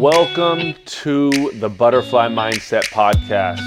Welcome to the Butterfly Mindset Podcast.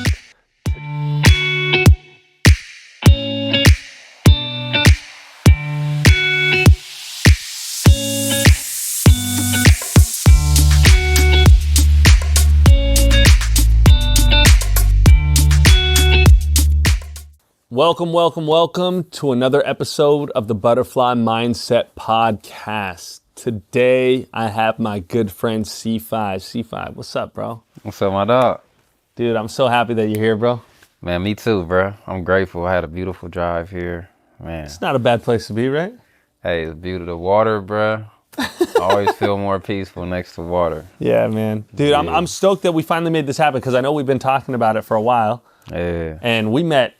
Welcome to another episode of the Butterfly Mindset Podcast. Today, I have my good friend C5. C5, what's up, bro? What's up, my dog? Dude, I'm so happy that you're here, bro. Man, me too, bro. I'm grateful. I had a beautiful drive here, man. It's not a bad place to be, right? Hey, the beauty of the water, bro. I always feel more peaceful next to water. Yeah, man. Dude, Yeah. I'm stoked that we finally made this happen because I know we've been talking about it for a while. Yeah. And we met,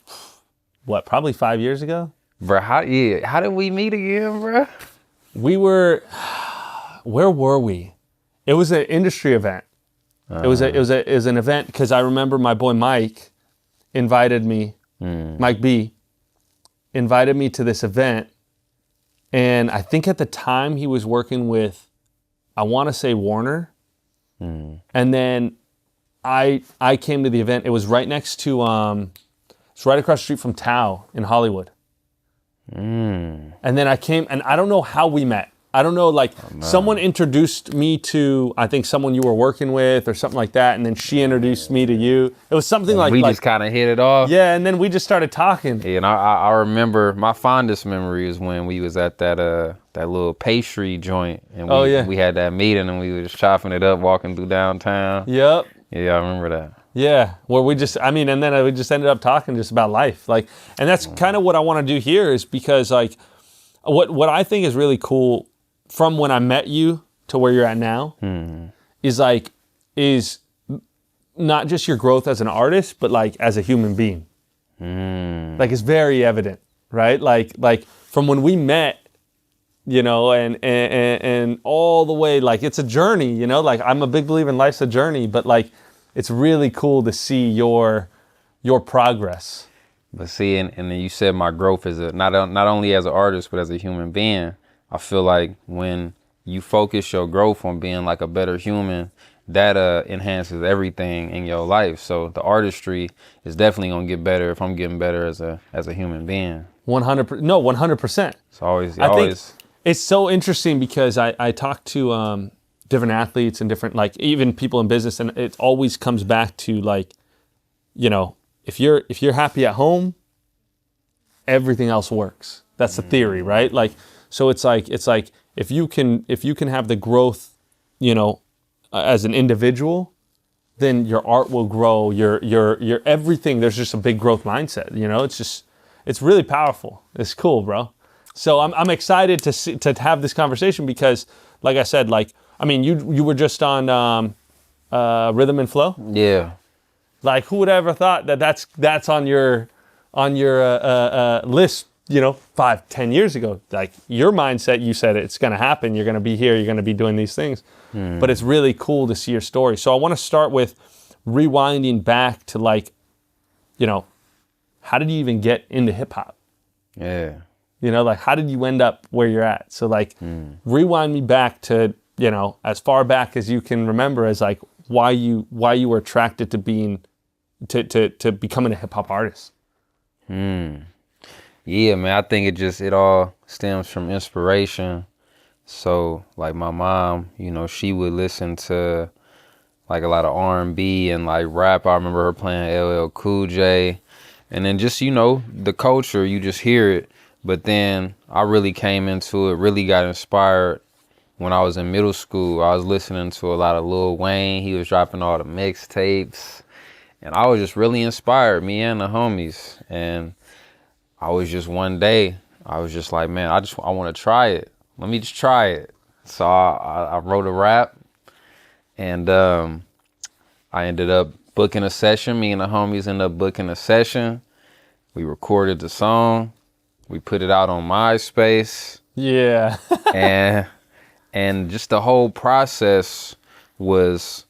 probably 5 years ago? Bro, how did we meet again, bro? We were, where were we? It was an industry event. It was an event because I remember my boy Mike invited me, Mike B, invited me to this event. And I think at the time he was working with, I want to say Warner. And then I came to the event. It was right next to, it's right across the street from Tao in Hollywood. And then I came, and I don't know how we met. I don't know, someone introduced me to, I think someone you were working with or something like that, and then she introduced me to you. It was something like... We just kind of hit it off. Yeah, and then we just started talking. Yeah, and I remember, my fondest memory is when we was at that little pastry joint, and we had that meeting, and we was chopping it up, walking through downtown. Yep. Yeah, I remember that. Yeah, where we just ended up talking just about life. And that's kind of what I want to do here is because what I think is really cool from when I met you to where you're at now is not just your growth as an artist, but as a human being. It's very evident, right? From when we met, and all the way, it's a journey, I'm a big believer in life's a journey, but it's really cool to see your progress. But see, and then you said my growth is not only as an artist, but as a human being. I feel like when you focus your growth on being a better human, that enhances everything in your life. So the artistry is definitely gonna get better if I'm getting better as a human being. 100%. It's always. Think it's so interesting because I talk to different athletes and different even people in business, and it always comes back to if you're happy at home, everything else works. That's the theory, right? So it's if you can have the growth, as an individual, then your art will grow, your everything. There's just a big growth mindset, it's really powerful. It's cool, bro. So I'm excited to have this conversation because, like I said, you were just on Rhythm and Flow. Yeah. Who would ever thought that's on your list, 5-10 years ago? Your mindset, you said it's going to happen. You're going to be here. You're going to be doing these things. But it's really cool to see your story. So I want to start with rewinding back to how did you even get into hip hop? Yeah. How did you end up where you're at? So rewind me back to, as far back as you can remember as why you were attracted to being to becoming a hip hop artist. Yeah, man, I think it all stems from inspiration. So my mom, she would listen to a lot of R&B and rap. I remember her playing LL Cool J, and then just the culture, you just hear it. But then I really came into it, really got inspired when I was in middle school. I was listening to a lot of Lil Wayne. He was dropping all the mixtapes, and I was just really inspired, me and the homies. And I was just one day, I was just like, man, I want to try it. Let me just try it. So I wrote a rap, and I ended up booking a session. Me and the homies ended up booking a session. We recorded the song. We put it out on MySpace. Yeah. and just the whole process was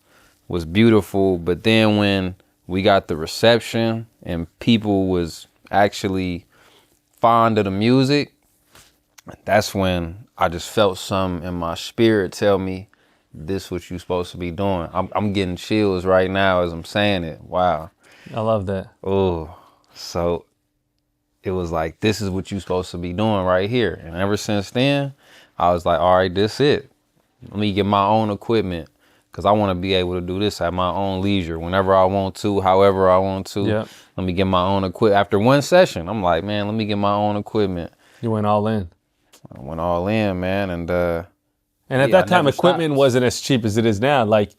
beautiful. But then when we got the reception and people was actually fond of the music, that's when I just felt something in my spirit tell me, this what you supposed to be doing. I'm getting chills right now as I'm saying it. Wow. I love that. Oh, so it was like, this is what you supposed to be doing right here. And ever since then, I was like, all right, this it. Let me get my own equipment, because I want to be able to do this at my own leisure, whenever I want to, however I want to. Yep. Let me get my own equipment. After one session, I'm like, man, let me get my own equipment. You went all in. I went all in, man. And at that time, equipment wasn't as cheap as it is now. Like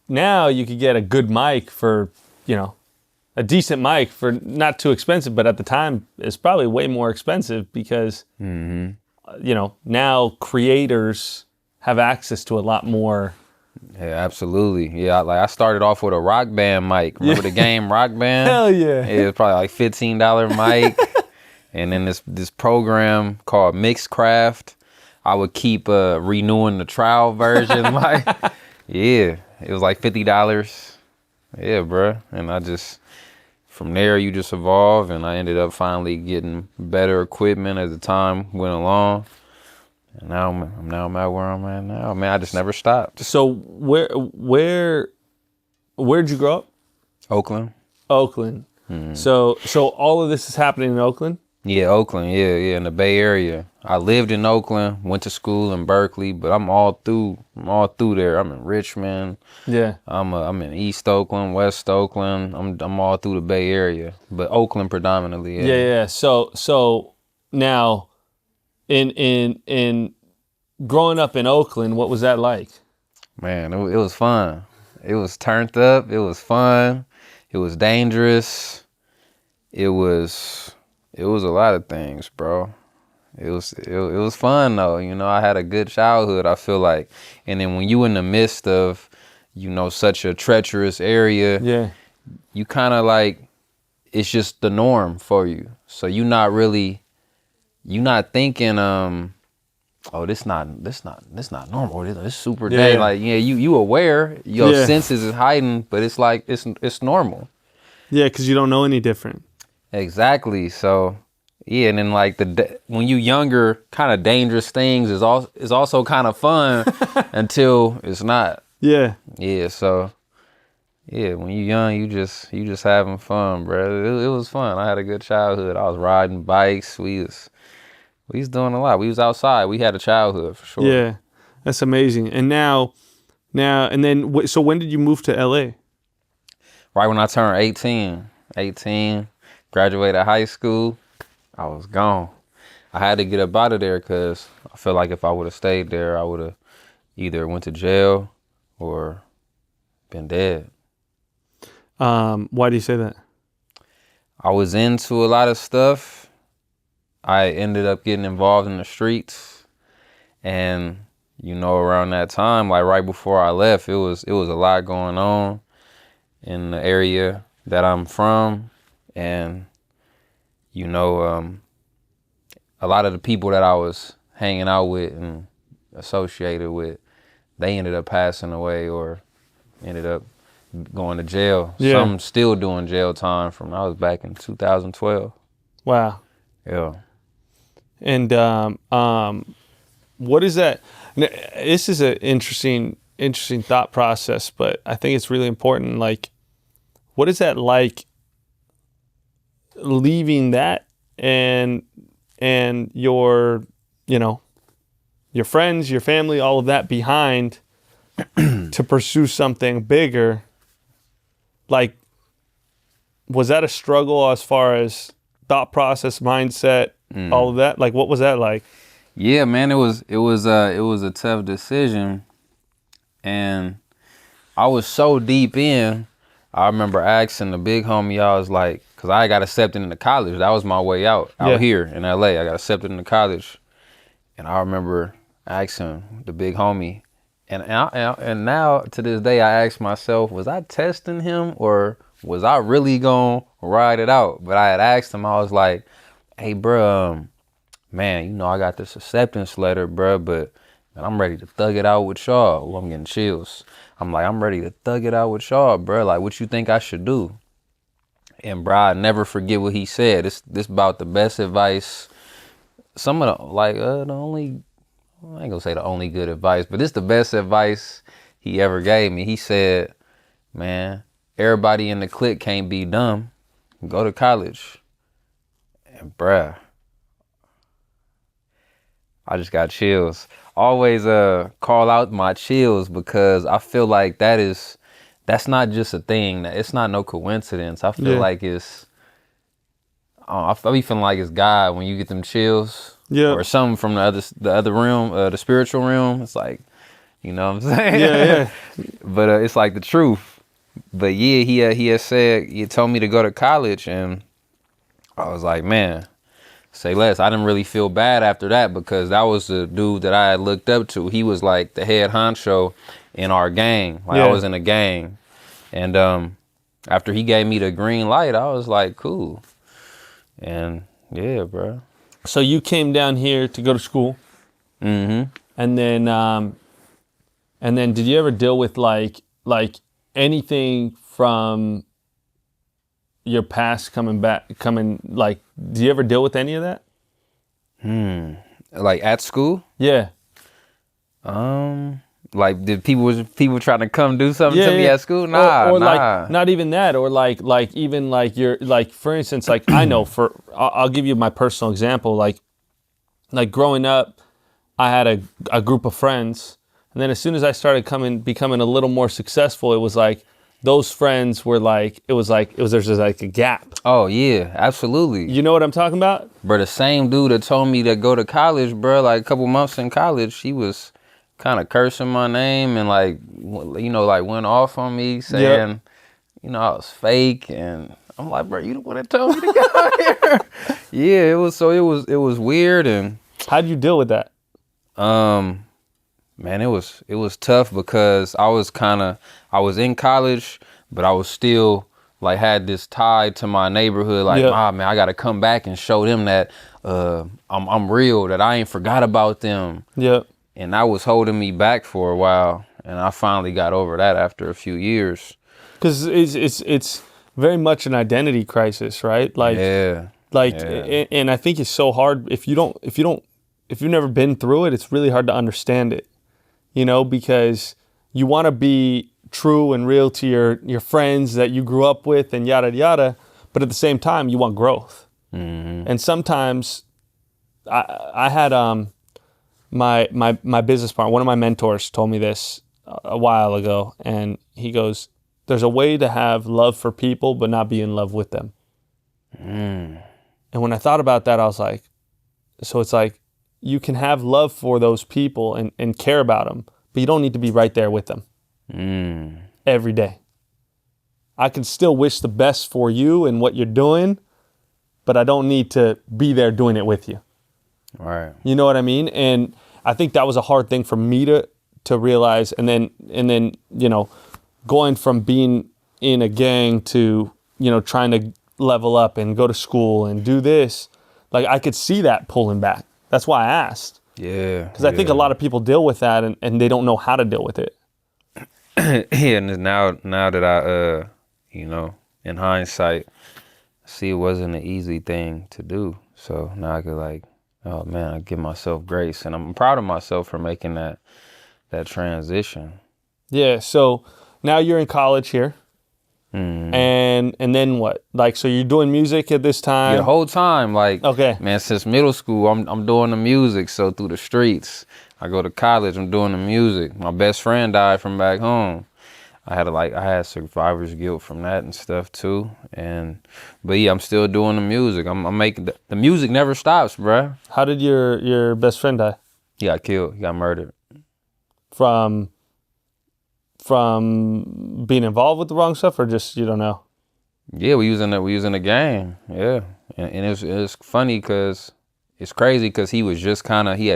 now you could get a good mic for, a decent mic for not too expensive, but at the time it's probably way more expensive because, now creators have access to a lot more. Yeah, absolutely. Yeah, I started off with a Rock Band mic. Remember the game Rock Band? Hell yeah. It was probably like $15 mic. And then this program called Mixcraft, I would keep renewing the trial version. Yeah, it was like $50. Yeah, bro. And from there you just evolve, and I ended up finally getting better equipment as the time went along. And now I'm at where I'm at now. Man, I just never stopped. So where'd you grow up? Oakland. Oakland. So all of this is happening in Oakland? Yeah, Oakland. Yeah, in the Bay Area. I lived in Oakland, went to school in Berkeley, but I'm all through there. I'm in Richmond. Yeah. I'm in East Oakland, West Oakland. I'm all through the Bay Area, but Oakland predominantly. Yeah. Yeah. So now, in growing up in Oakland, what was that like? Man, it was fun. It was turned up. It was fun. It was dangerous. It was a lot of things, bro. It was fun though. I had a good childhood, I feel like. And then when you in the midst of, such a treacherous area, yeah, you kind of like, it's just the norm for you. So you're not thinking, oh, this not normal. This super day. Like, you aware, your senses is heightened, but it's like, it's normal. Yeah, because you don't know any different. Exactly. So, yeah, and then like when you younger, kind of dangerous things is also kind of fun until it's not. Yeah. Yeah. So, yeah, when you young, you just having fun, bro. It was fun. I had a good childhood. I was riding bikes. We was doing a lot. We was outside. We had a childhood for sure. Yeah, that's amazing. And now, and then, so when did you move to LA? Right when I turned 18, graduated high school, I was gone. I had to get up out of there because I feel like if I would have stayed there, I would have either went to jail or been dead. Why do you say that? I was into a lot of stuff. I ended up getting involved in the streets, and around that time, like right before I left, it was a lot going on in the area that I'm from, and a lot of the people that I was hanging out with and associated with, they ended up passing away or ended up going to jail. Yeah. Some still doing jail time from I was back in 2012. Wow. Yeah. And what is that? This is an interesting thought process, but I think it's really important. Like, what is that like leaving that and your, your friends, your family, all of that behind to pursue something bigger? Like, was that a struggle as far as thought process, mindset, all of that? Like, what was that like? Yeah, man, it was a tough decision, and I was so deep in. I remember asking the big homie, I was like, because I got accepted into college. That was my way out here in LA. I got accepted into college, and I remember asking the big homie, and now to this day I ask myself, was I testing him or was I really gonna ride it out? But I had asked him, I was like, hey, bro, man, I got this acceptance letter, bro, but man, I'm ready to thug it out with y'all. Ooh, I'm getting chills. I'm like, I'm ready to thug it out with y'all, bro. Like, what you think I should do? And bro, I never forget what he said. This about the best advice. Some of the, like, the I ain't gonna say the only good advice, but it's the best advice he ever gave me. He said, man, everybody in the clique can't be dumb. Go to college. And bruh, I just got chills. Always call out my chills because I feel like that's not just a thing. It's not no coincidence. I feel like it's, I be feeling like it's God when you get them chills. Yeah. Or something from the other realm, the spiritual realm. It's like, you know what I'm saying? Yeah. But it's like the truth. But yeah, he had said, he told me to go to college, and I was like, man, say less. I didn't really feel bad after that because that was the dude that I had looked up to. He was like the head honcho in our gang. Like I was in a gang. And after he gave me the green light, I was like, cool. And yeah, bro. So you came down here to go to school. Mm-hmm. And then did you ever deal with like anything from your past coming, like, do you ever deal with any of that? Like at school? Yeah. Like did people trying to come do something to me at school? Nah, or nah. like not even that, or like even like you're like, for instance, like I know I'll give you my personal example. Like growing up, I had a group of friends, and then as soon as I started becoming a little more successful, it was like those friends were like there's just like a gap. Oh yeah, absolutely. You know what I'm talking about? Bro, the same dude that told me to go to college, bro, like a couple months in college, he was kind of cursing my name and like, you know, like went off on me saying, you know, I was fake. And I'm like, bro, you the one that told me to go here. Yeah, it was weird. And how'd you deal with that? man, it was tough because I was in college, but I was still like had this tie to my neighborhood. Like, man, I got to come back and show them that I'm real, that I ain't forgot about them. Yep. And that was holding me back for a while, and I finally got over that after a few years. Because it's very much an identity crisis, right? Like, and I think it's so hard if you've never been through it. It's really hard to understand it, you know, because you want to be true and real to your friends that you grew up with and yada yada, but at the same time you want growth. Mm-hmm. And sometimes I had my business partner, one of my mentors told me this a while ago, and he goes, there's a way to have love for people but not be in love with them. And when I thought about that, I was like, so it's like you can have love for those people and care about them, but you don't need to be right there with them every day. I can still wish the best for you and what you're doing, but I don't need to be there doing it with you. Right. You know what I mean? And I think that was a hard thing for me to realize. And then, you know, going from being in a gang to, you know, trying to level up and go to school and do this, like I could see that pulling back. That's why I asked. Yeah. Because I think a lot of people deal with that and they don't know how to deal with it. Yeah, and now that I, you know, in hindsight, see it wasn't an easy thing to do. So now I could like, oh man, I give myself grace, and I'm proud of myself for making that transition. Yeah. So now you're in college here, and then what? Like, so you're doing music at this time? Yeah, the whole time, like, okay, man, since middle school, I'm doing the music. So through the streets, I go to college, I'm doing the music. My best friend died from back home. I had survivor's guilt from that and stuff too. But yeah, I'm still doing the music. I'm making the music never stops, bruh. How did your best friend die? He got killed. He got murdered. From being involved with the wrong stuff, or just you don't know? Yeah, we was in a gang. Yeah, and it was funny because it's crazy because he had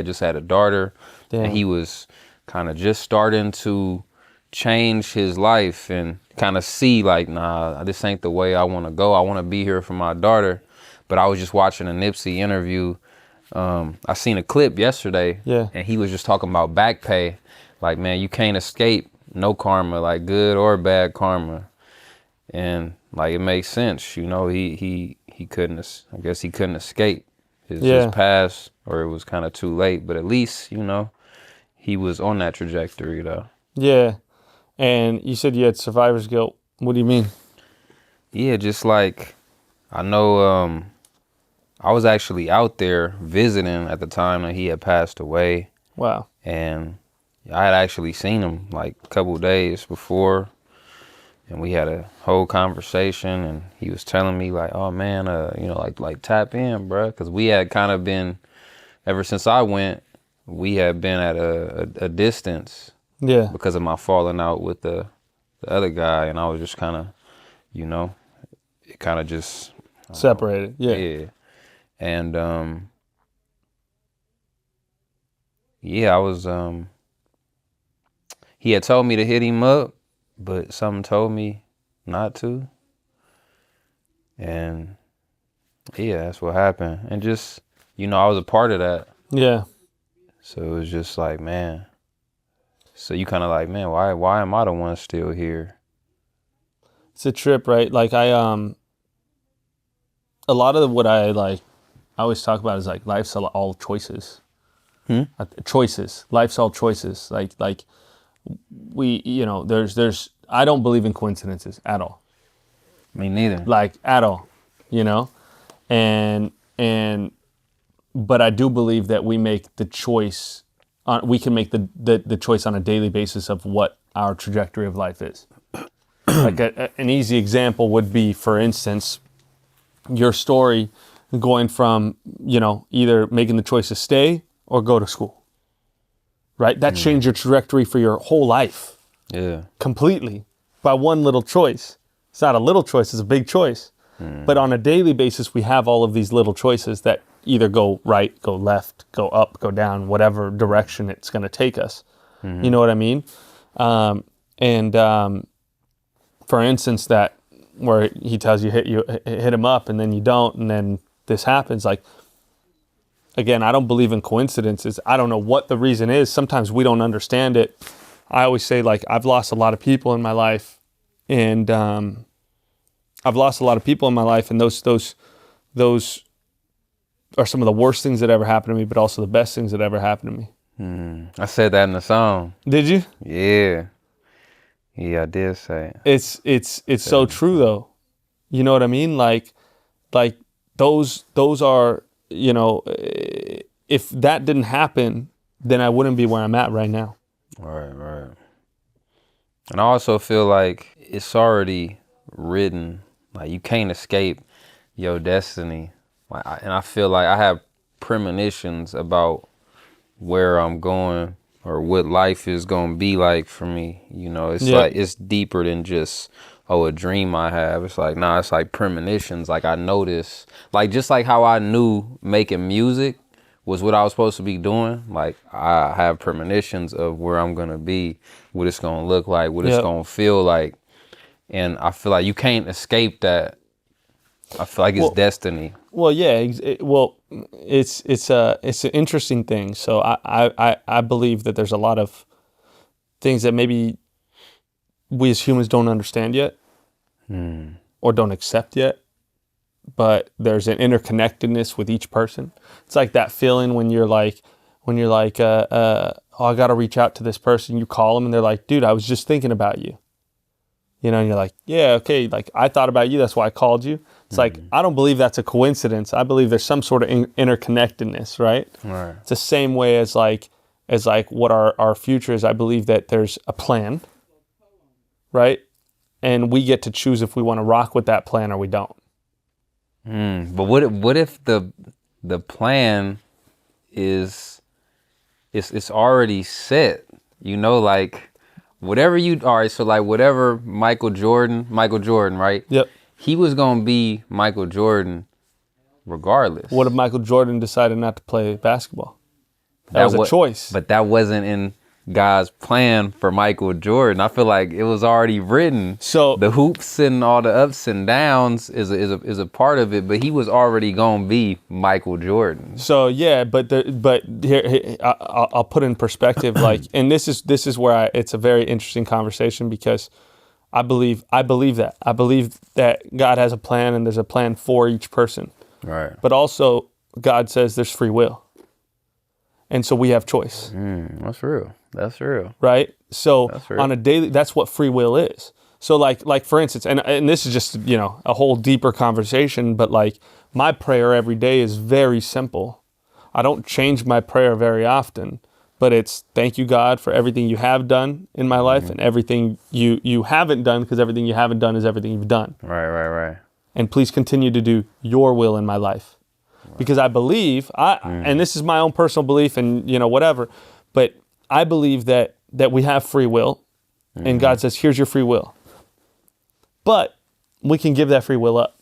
just had a daughter. Damn. And he was kind of just starting to change his life and kind of see like, nah, this ain't the way I want to go. I want to be here for my daughter. But I was just watching a Nipsey interview. I seen a clip yesterday. Yeah. And he was just talking about back pay. Like, man, you can't escape no karma, like good or bad karma. And like, it makes sense. You know, he couldn't, I guess he couldn't escape his past, or it was kind of too late. But at least, you know, he was on that trajectory though. Yeah. And you said you had survivor's guilt. What do you mean? Yeah, just like I know I was actually out there visiting at the time that he had passed away. Wow. And I had actually seen him like a couple of days before, and we had a whole conversation, and he was telling me like, oh man, you know, like tap in, bro. Cause we had kind of been, ever since I went, we had been at a distance. Yeah. Because of my falling out with the other guy, and I was just kind of, you know, it kind of just separated. Yeah. Yeah. And yeah, I was he had told me to hit him up, but something told me not to. And yeah, that's what happened. And just, you know, I was a part of that. Yeah. So it was just like, man. So you kind of like, man, why am I the one still here? It's a trip, right? Like a lot of what I always talk about is like life's all choices. Choices. Life's all choices. Like we, you know, there's I don't believe in coincidences at all. Me neither. Like at all, you know? But I do believe that we make the choice. We can make the choice on a daily basis of what our trajectory of life is. Like an easy example would be, for instance, your story going from, you know, either making the choice to stay or go to school, right? That changed your trajectory for your whole life. Yeah. Completely by one little choice. It's not a little choice, it's a big choice. But on a daily basis, we have all of these little choices that either go right, go left, go up, go down, whatever direction it's going to take us. You know what I mean? For instance, that where he tells you hit him up and then you don't, and then this happens. Like, again, I don't believe in coincidences. I don't know what the reason is. Sometimes we don't understand it. I always say, like, I've lost a lot of people in my life, and those are some of the worst things that ever happened to me, but also the best things that ever happened to me. I said that in the song. Did you? Yeah. Yeah, I did say it. It's so true though. You know what I mean? Like those are, you know, if that didn't happen, then I wouldn't be where I'm at right now. Right. And I also feel like it's already written. Like you can't escape your destiny. And I feel like I have premonitions about where I'm going or what life is going to be like for me. You know, it's like, it's deeper than just, a dream I have. It's like, nah, it's like premonitions. Like I notice, like just like how I knew making music was what I was supposed to be doing. Like I have premonitions of where I'm going to be, what it's going to look like, what it's going to feel like. And I feel like you can't escape that. I feel like it's destiny. Well, yeah. It's an interesting thing. So I believe that there's a lot of things that maybe we as humans don't understand yet, or don't accept yet. But there's an interconnectedness with each person. It's like that feeling when you're like, oh, I got to reach out to this person. You call them and they're like, dude, I was just thinking about you. You know, and you're like, yeah, okay, like I thought about you, that's why I called you. It's like, I don't believe that's a coincidence. I believe there's some sort of interconnectedness, right? Right. It's the same way as what our future is. I believe that there's a plan, right? And we get to choose if we want to rock with that plan or we don't. But what if the plan is it's already set? You know, like whatever whatever Michael Jordan, right? Yep. He was gonna be Michael Jordan regardless. What if Michael Jordan decided not to play basketball? That was a choice. But that wasn't in God's plan for Michael Jordan. I feel like it was already written. So the hoops and all the ups and downs is a part of it, but he was already gonna be Michael Jordan. So yeah, but here I'll put in perspective, like, and this is where it's a very interesting conversation, because I believe that God has a plan and there's a plan for each person. Right. But also God says there's free will. And so we have choice. That's real. That's real. Right? So That's real. on a daily, that's what free will is. So like for instance, and this is just, a whole deeper conversation, but like my prayer every day is very simple. I don't change my prayer very often, but it's thank you, God, for everything you have done in my life and everything you haven't done, because everything you haven't done is everything you've done. Right. And please continue to do your will in my life. Because I believe, and this is my own personal belief and, whatever, but I believe that we have free will, and God says, here's your free will. But we can give that free will up.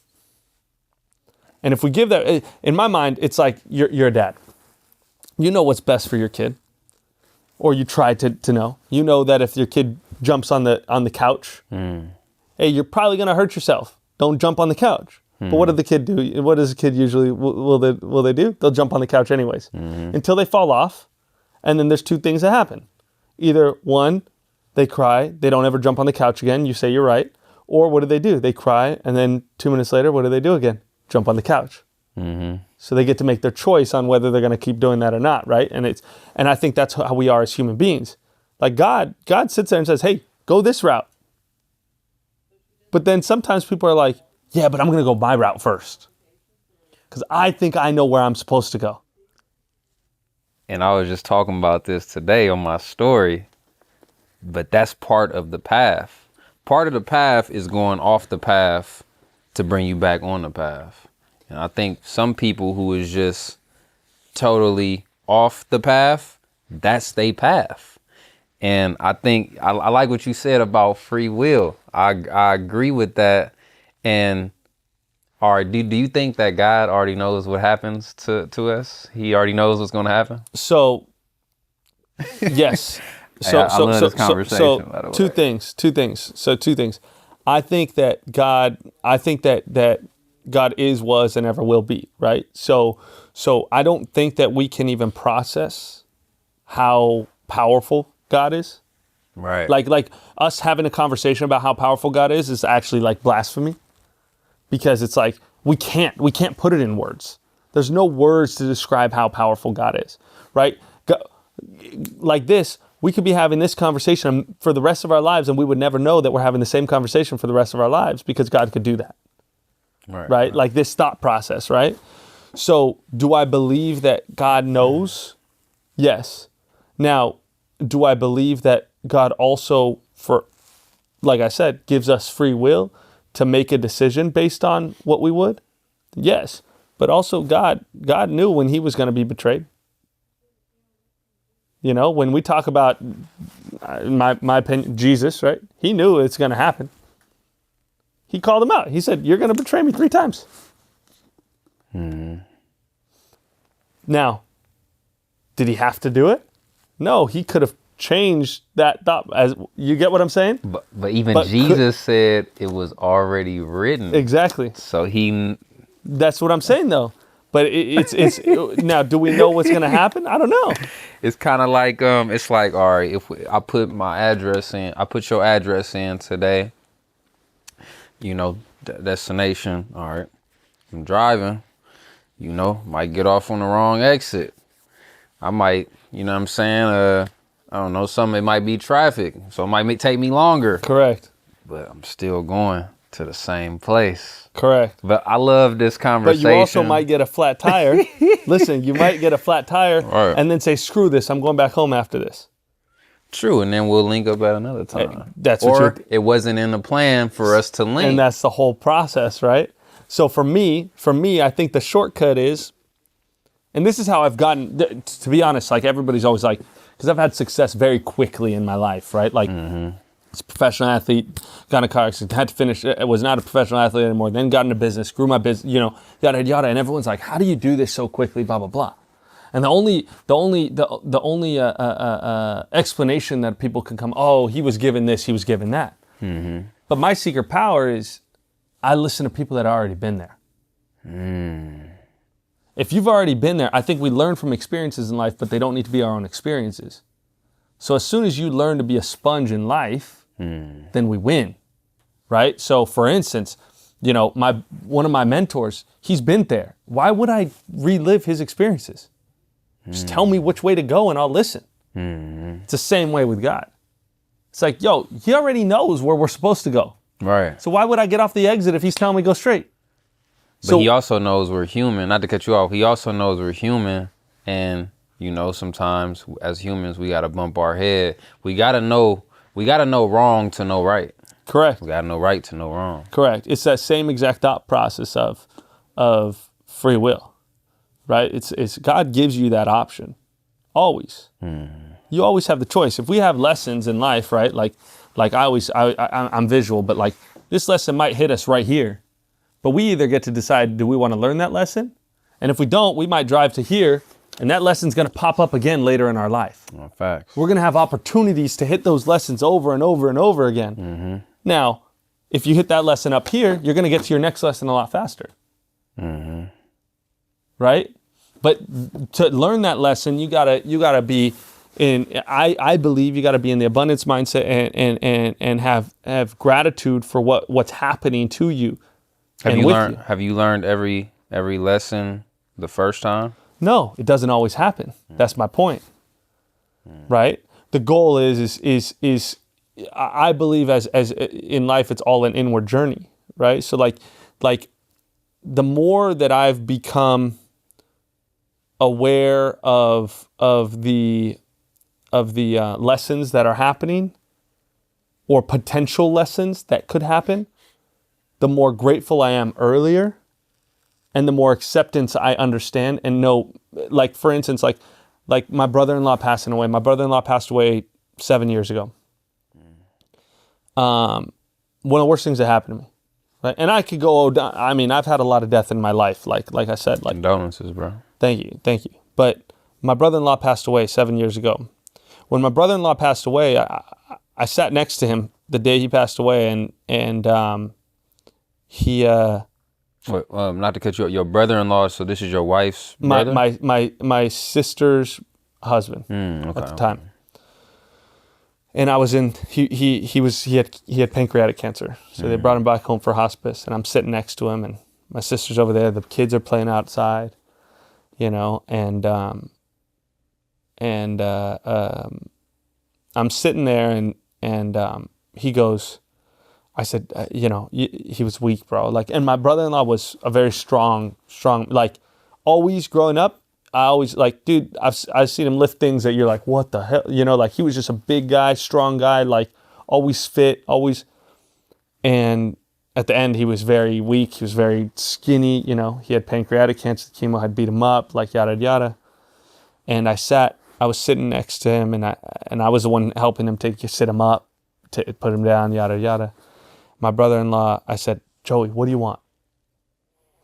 And if we give that, in my mind, it's like you're a dad. You know what's best for your kid, or you try to know. You know that if your kid jumps on the couch, hey, you're probably going to hurt yourself. Don't jump on the couch. But what did the kid do? What does the kid usually, will they do? They'll jump on the couch anyways until they fall off. And then there's two things that happen. Either one, they cry. They don't ever jump on the couch again. You say you're right. Or what do? They cry. And then 2 minutes later, what do again? Jump on the couch. So they get to make their choice on whether they're going to keep doing that or not. Right. And I think that's how we are as human beings. Like God sits there and says, hey, go this route. But then sometimes people are like, yeah, but I'm going to go my route first, because I think I know where I'm supposed to go. And I was just talking about this today on my story, but that's part of the path. Part of the path is going off the path to bring you back on the path. And I think some people who is just totally off the path, that's their path. And I think I like what you said about free will. I agree with that. And do you think that God already knows what happens to us? He already knows what's going to happen? So, yes. I love this conversation, by the way. Two things. So two things. I think that God is, was, and ever will be, right? So I don't think that we can even process how powerful God is. Right. Like us having a conversation about how powerful God is actually like blasphemy. Because it's like, we can't put it in words. There's no words to describe how powerful God is, right? Like this, we could be having this conversation for the rest of our lives, and we would never know that we're having the same conversation for the rest of our lives, because God could do that, right? Like this thought process, right? So do I believe that God knows? Yes. Now, do I believe that God also, like I said, gives us free will to make a decision based on what we would? Yes. But also God knew when he was going to be betrayed. When we talk about, in my opinion, Jesus, right? He knew it's going to happen. He called him out. He said, you're going to betray me 3 times. Now, did he have to do it? No, he could have changed that thought. As you get what I'm saying? But Jesus said it was already written. Exactly. So that's what I'm saying though. But it's now, do we know what's going to happen? I don't know. It's kind of like, it's like, all right, I put my address in, I put your address in today, destination. All right. I'm driving, might get off on the wrong exit. I might, what I'm saying? I don't know, it might be traffic, so it might take me longer. Correct. But I'm still going to the same place. Correct. But I love this conversation. But you also might get a flat tire. Listen, you might get a flat tire and then say, screw this, I'm going back home after this. True, and then we'll link up at another time. It wasn't in the plan for us to link. And that's the whole process, right? So for me, I think the shortcut is, and this is how I've gotten, to be honest, like everybody's always like, because I've had success very quickly in my life, right? Like, as a professional athlete, got in a car accident, had to finish, was not a professional athlete anymore, then got into business, grew my business, yada, yada. And everyone's like, how do you do this so quickly, blah, blah, blah. And the only explanation that people can come, oh, he was given this, he was given that. But my secret power is I listen to people that have already been there. If you've already been there, I think we learn from experiences in life, but they don't need to be our own experiences. So as soon as you learn to be a sponge in life, then we win, right? So for instance, one of my mentors, he's been there. Why would I relive his experiences? Just tell me which way to go and I'll listen. It's the same way with God. It's like, yo, he already knows where we're supposed to go. Right. So why would I get off the exit if he's telling me go straight? But he also knows we're human. Not to cut you off. He also knows we're human. And, you know, sometimes as humans, we got to bump our head. We got to know wrong to know right. Correct. We got to know right to know wrong. Correct. It's that same exact thought process of free will, right? It's God gives you that option. Always. You always have the choice. If we have lessons in life, right? Like I'm visual, but like this lesson might hit us right here. But we either get to decide, do we want to learn that lesson? And if we don't, we might drive to here, and that lesson's going to pop up again later in our life. Oh, facts. We're going to have opportunities to hit those lessons over and over and over again. Now, if you hit that lesson up here, you're going to get to your next lesson a lot faster. Right? But to learn that lesson, you gotta be in. I believe you gotta be in the abundance mindset and have gratitude for what's happening to you. Have you learned every lesson the first time? No, it doesn't always happen. That's my point. Right? The goal is I believe as in life, it's all an inward journey. Right? So like the more that I've become aware of the lessons that are happening or potential lessons that could happen, the more grateful I am earlier and the more acceptance I understand and know. Like, for instance, like my brother-in-law passing away. My brother-in-law passed away 7 years ago. One of the worst things that happened to me. Right? And I could go down. I mean, I've had a lot of death in my life. Like I said, like condolences, bro. Thank you. But my brother-in-law passed away 7 years ago. When my brother-in-law passed away, I sat next to him the day he passed away, and he. Wait, not to cut you off. Your brother-in-law. So this is your wife's brother? My sister's husband at the time. And I was in. He had pancreatic cancer, so they brought him back home for hospice, and I'm sitting next to him, and my sister's over there. The kids are playing outside. You know, and I'm sitting there, and he goes, I said, he was weak, bro. Like, and my brother-in-law was a very strong, like, always growing up. I always like, dude, I've seen him lift things that you're like, what the hell, like he was just a big guy, strong guy, like always fit, always, and. At the end, he was very weak. He was very skinny. He had pancreatic cancer. The chemo had beat him up, like yada yada. And I was sitting next to him, and I was the one helping him sit him up, to put him down, yada yada. My brother-in-law, I said, Joey, what do you want?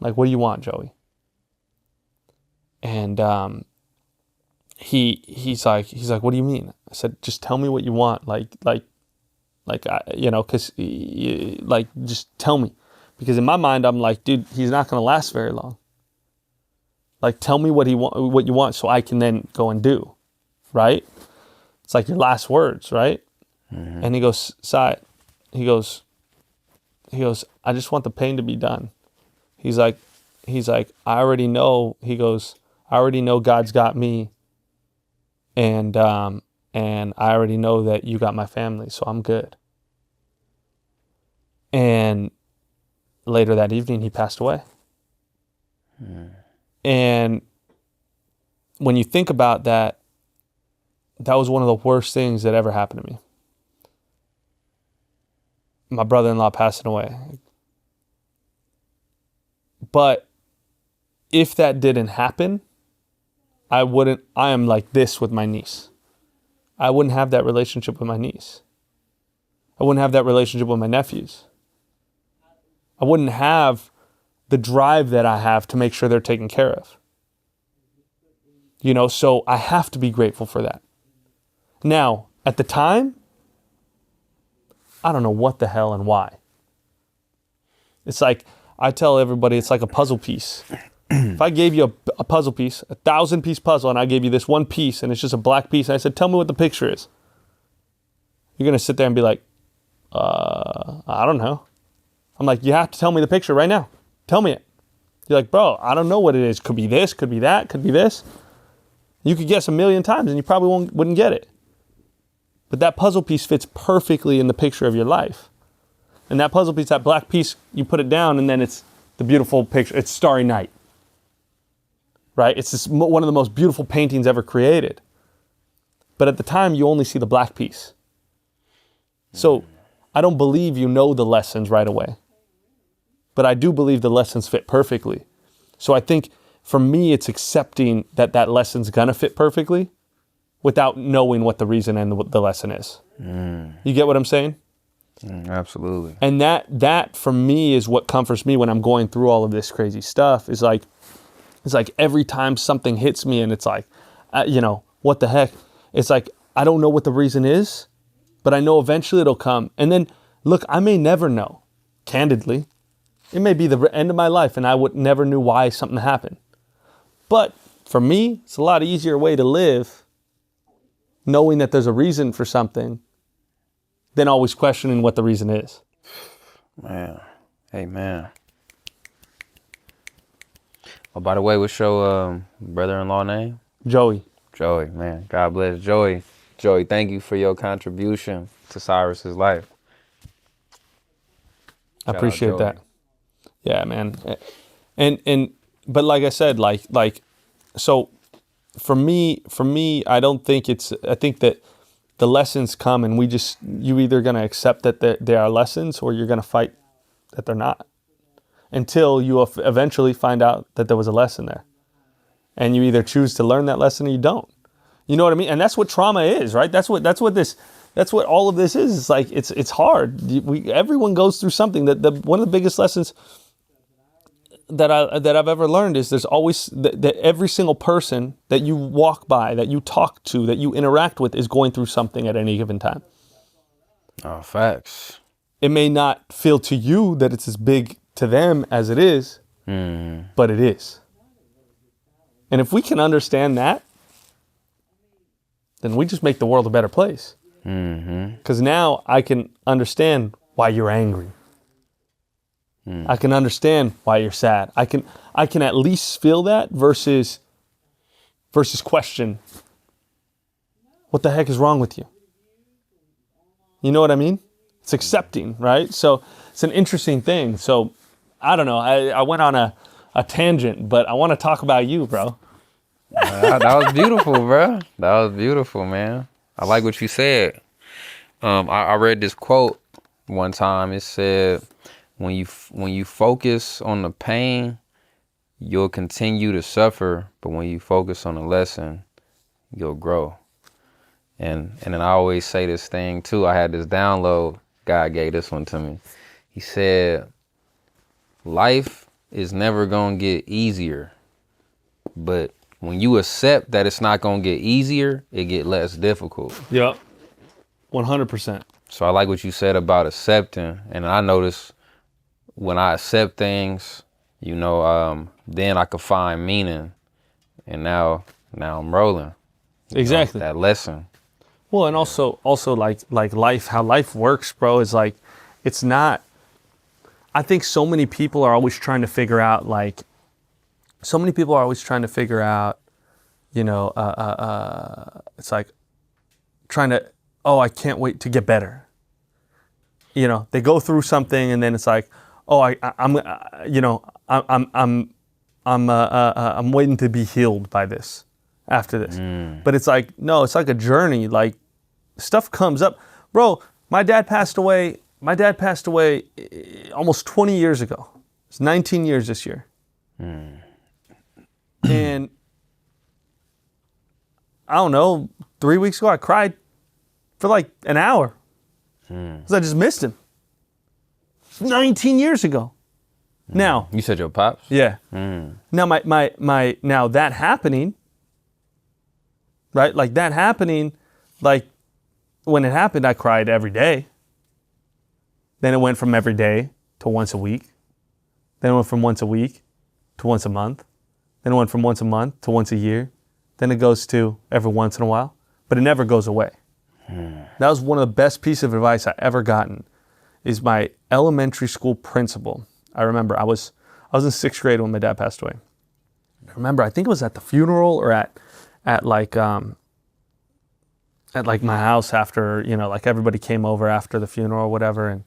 Like, what do you want, Joey? And he's like, what do you mean? I said, just tell me what you want, because just tell me, because in my mind I'm like, dude, he's not gonna last very long. Like, tell me what you want, so I can then go and do, right? It's like your last words, right? And he goes, Sai, he goes, I just want the pain to be done. He's like, I already know. He goes, I already know God's got me, and I already know that you got my family, so I'm good. And later that evening, he passed away. And when you think about that, that was one of the worst things that ever happened to me. My brother-in-law passing away. But if that didn't happen, I am like this with my niece. I wouldn't have that relationship with my niece. I wouldn't have that relationship with my nephews. I wouldn't have the drive that I have to make sure they're taken care of. So I have to be grateful for that. Now, at the time, I don't know what the hell and why. It's like, I tell everybody, it's like a puzzle piece. If I gave you a puzzle piece, 1,000-piece puzzle, and I gave you this one piece, and it's just a black piece, and I said, tell me what the picture is. You're going to sit there and be like, I don't know. I'm like, you have to tell me the picture right now. Tell me it. You're like, bro, I don't know what it is. Could be this, could be that, could be this. You could guess 1,000,000 times and you probably wouldn't get it. But that puzzle piece fits perfectly in the picture of your life. And that puzzle piece, that black piece, you put it down and then it's the beautiful picture. It's Starry Night. Right? It's one of the most beautiful paintings ever created. But at the time, you only see the black piece. So I don't believe you know the lessons right away. But I do believe the lessons fit perfectly. So I think for me, it's accepting that that lesson's gonna fit perfectly without knowing what the reason and the lesson is. You get what I'm saying? Absolutely. And that for me is what comforts me when I'm going through all of this crazy stuff. It's like every time something hits me and it's like, what the heck? It's like, I don't know what the reason is, but I know eventually it'll come. And then, look, I may never know, candidly. It may be the end of my life and I would never knew why something happened. But for me, it's a lot easier way to live knowing that there's a reason for something than always questioning what the reason is. Man. Amen. Oh, by the way, what's your brother-in-law name? Joey. Joey, man. God bless Joey. Joey, thank you for your contribution to Cyrus's life. I appreciate that. Yeah, man. But like I said, so for me, I think that the lessons come and you either going to accept that they are lessons or you're going to fight that they're not until you eventually find out that there was a lesson there. And you either choose to learn that lesson or you don't. You know what I mean? And that's what trauma is, right? That's what all of this is. It's like, it's hard. Everyone goes through something. One of the biggest lessons that I've ever learned is there's always that every single person that you walk by, that you talk to, that you interact with is going through something at any given time. Oh, facts. It may not feel to you that it's as big to them as it is, but it is. And if we can understand that, then we just make the world a better place. Because now I can understand why you're angry. I can understand why you're sad. I can at least feel that versus question, what the heck is wrong with you? You know what I mean? It's accepting, right? So it's an interesting thing. So I don't know. I went on a tangent, but I want to talk about you, bro. That was beautiful, bro. That was beautiful, man. I like what you said. I read this quote one time. It said, when you focus on the pain, you'll continue to suffer. But when you focus on the lesson, you'll grow. And then I always say this thing too. I had this download. God gave this one to me. He said, life is never going to get easier. But when you accept that it's not going to get easier, it get less difficult. Yep. 100%. So I like what you said about accepting. And I notice when I accept things, then I could find meaning. And now I'm rolling. Exactly. That lesson. Well, and also like life, how life works, bro, is like, it's not, I think so many people are always trying to figure out, it's like trying to, I can't wait to get better. They go through something and then it's like, I'm waiting to be healed by this after this. But it's like, no, it's like a journey. Like stuff comes up. Bro, my dad passed away almost 20 years ago. It's 19 years this year. And I don't know, 3 weeks ago I cried for like an hour because I just missed him. 19 years ago. Now you said your pops? Yeah. Now my now that happening, right? Like that happening, like when it happened, I cried every day. Then it went from every day to once a week. Then it went from once a week to once a month. Then it went from once a month to once a year. Then it goes to every once in a while, but it never goes away. That was one of the best pieces of advice I ever gotten. Is my elementary school principal. I remember I was in 6th grade when my dad passed away. I remember, I think it was at the funeral or at at like my house after, like everybody came over after the funeral or whatever, and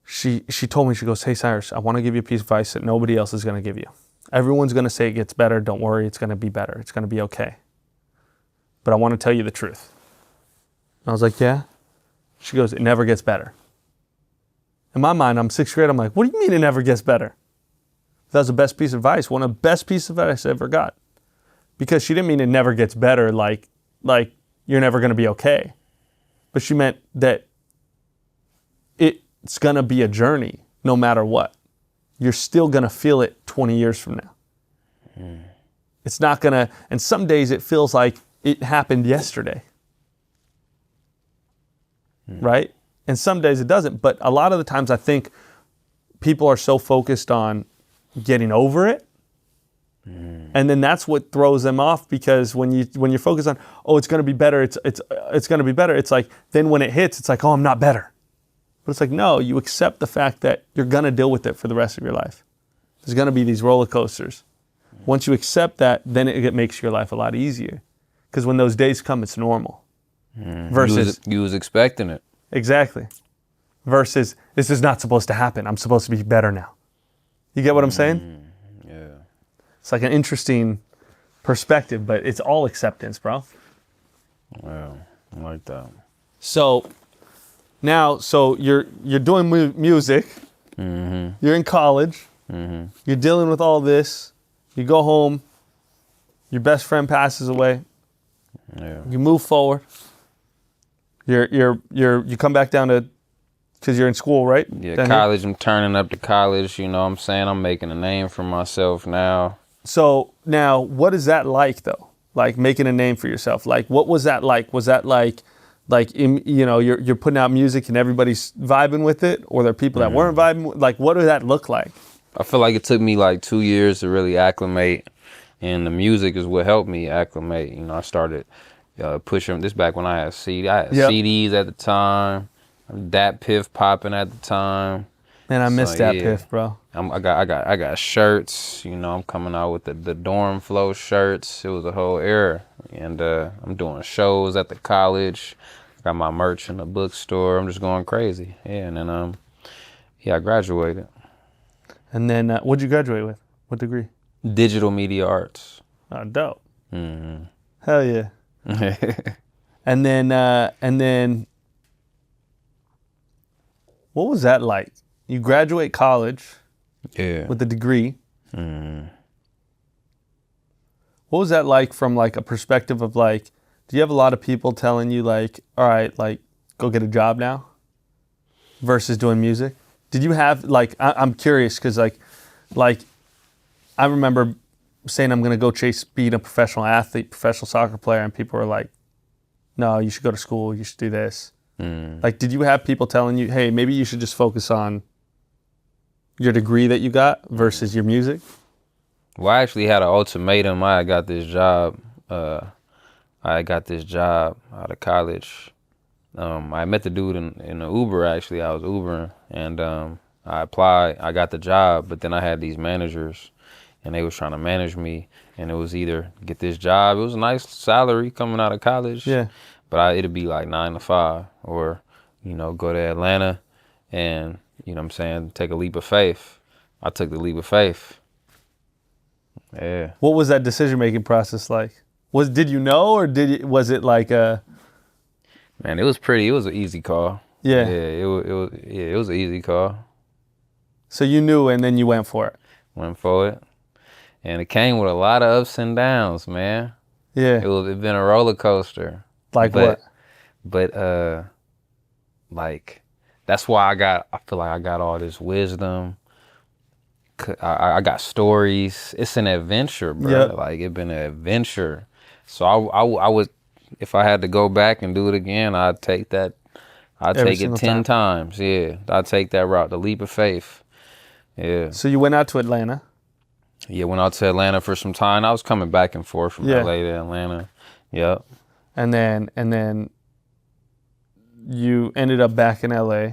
she told me, she goes, "Hey Cyrus, I want to give you a piece of advice that nobody else is going to give you. Everyone's going to say it gets better. Don't worry, it's going to be better. It's going to be okay. But I want to tell you the truth." And I was like, "Yeah?" She goes, "It never gets better." In my mind, I'm 6th grade. I'm like, "What do you mean it never gets better?" That was the best piece of advice. One of the best pieces of advice I ever got. Because she didn't mean it never gets better, like you're never going to be okay. But she meant that it's going to be a journey no matter what. You're still going to feel it 20 years from now. It's not going to, and some days it feels like it happened yesterday. Right? And some days it doesn't. But a lot of the times I think people are so focused on getting over it. And then that's what throws them off, because when you're focused on, oh, it's going to be better, it's going to be better, it's like, then when it hits, it's like, oh, I'm not better. But it's like, no, you accept the fact that you're going to deal with it for the rest of your life. There's going to be these roller coasters. Once you accept that, then it makes your life a lot easier. Because when those days come, it's normal. Versus you was expecting it. Exactly. Versus, this is not supposed to happen. I'm supposed to be better now. You get what I'm saying? Yeah. It's like an interesting perspective, but it's all acceptance, bro. Wow, I like that. So now, you're doing music. You're in college. You're dealing with all this. You go home. Your best friend passes away. Yeah. You move forward. You come back down to, because you're in school, right? Yeah, down college. here? I'm turning up to college. You know what I'm saying? I'm making a name for myself now. So now, what is that like, though? Like making a name for yourself. Like, what was that like? Was that like you're putting out music and everybody's vibing with it, or there are people that weren't vibing? Like, what did that look like? I feel like it took me like 2 years to really acclimate, and the music is what helped me acclimate. You know, I started pushing this back when I had CDs at the time. Dat Piff popping at the time. Man, I missed that Piff, bro. I got shirts. You know, I'm coming out with the dorm flow shirts. It was a whole era, and I'm doing shows at the college. Got my merch in the bookstore. I'm just going crazy. Yeah, and then I graduated. And then what'd you graduate with? What degree? Digital media arts. Oh, dope. Hell yeah. And then what was that like? You graduate college with a degree. What was that like from like a perspective of like, do you have a lot of people telling you like, all right, like go get a job now versus doing music? Did you have like, I'm curious because like I remember saying I'm going to go chase being a professional athlete, professional soccer player, and people were like, no, you should go to school, you should do this. Like, did you have people telling you, hey, maybe you should just focus on your degree that you got versus your music? Well, I actually had an ultimatum. I got this job. I got this job out of college. I met the dude in the Uber, actually. I was Ubering, and I applied. I got the job, but then I had these managers, and they was trying to manage me, and it was either get this job. It was a nice salary coming out of college. Yeah. But it'd be like 9 to 5, or, go to Atlanta and, take a leap of faith. I took the leap of faith. Yeah. What was that decision-making process like? Did you know, or was it like a... Man, it was an easy call. Yeah. Yeah, it was an easy call. So you knew, and then you went for it. Went for it. And it came with a lot of ups and downs, man. Yeah. It's been a roller coaster. What? But that's why I feel like I got all this wisdom. I got stories. It's an adventure, bro. Yep. Like, it's been an adventure. So I would, if I had to go back and do it again, I'd take that. I'd take it 10 times. Yeah, I'd take that route, the leap of faith. Yeah. So you went out to Atlanta. Yeah, went out to Atlanta for some time. I was coming back and forth from LA to Atlanta. Yep. And then you ended up back in LA.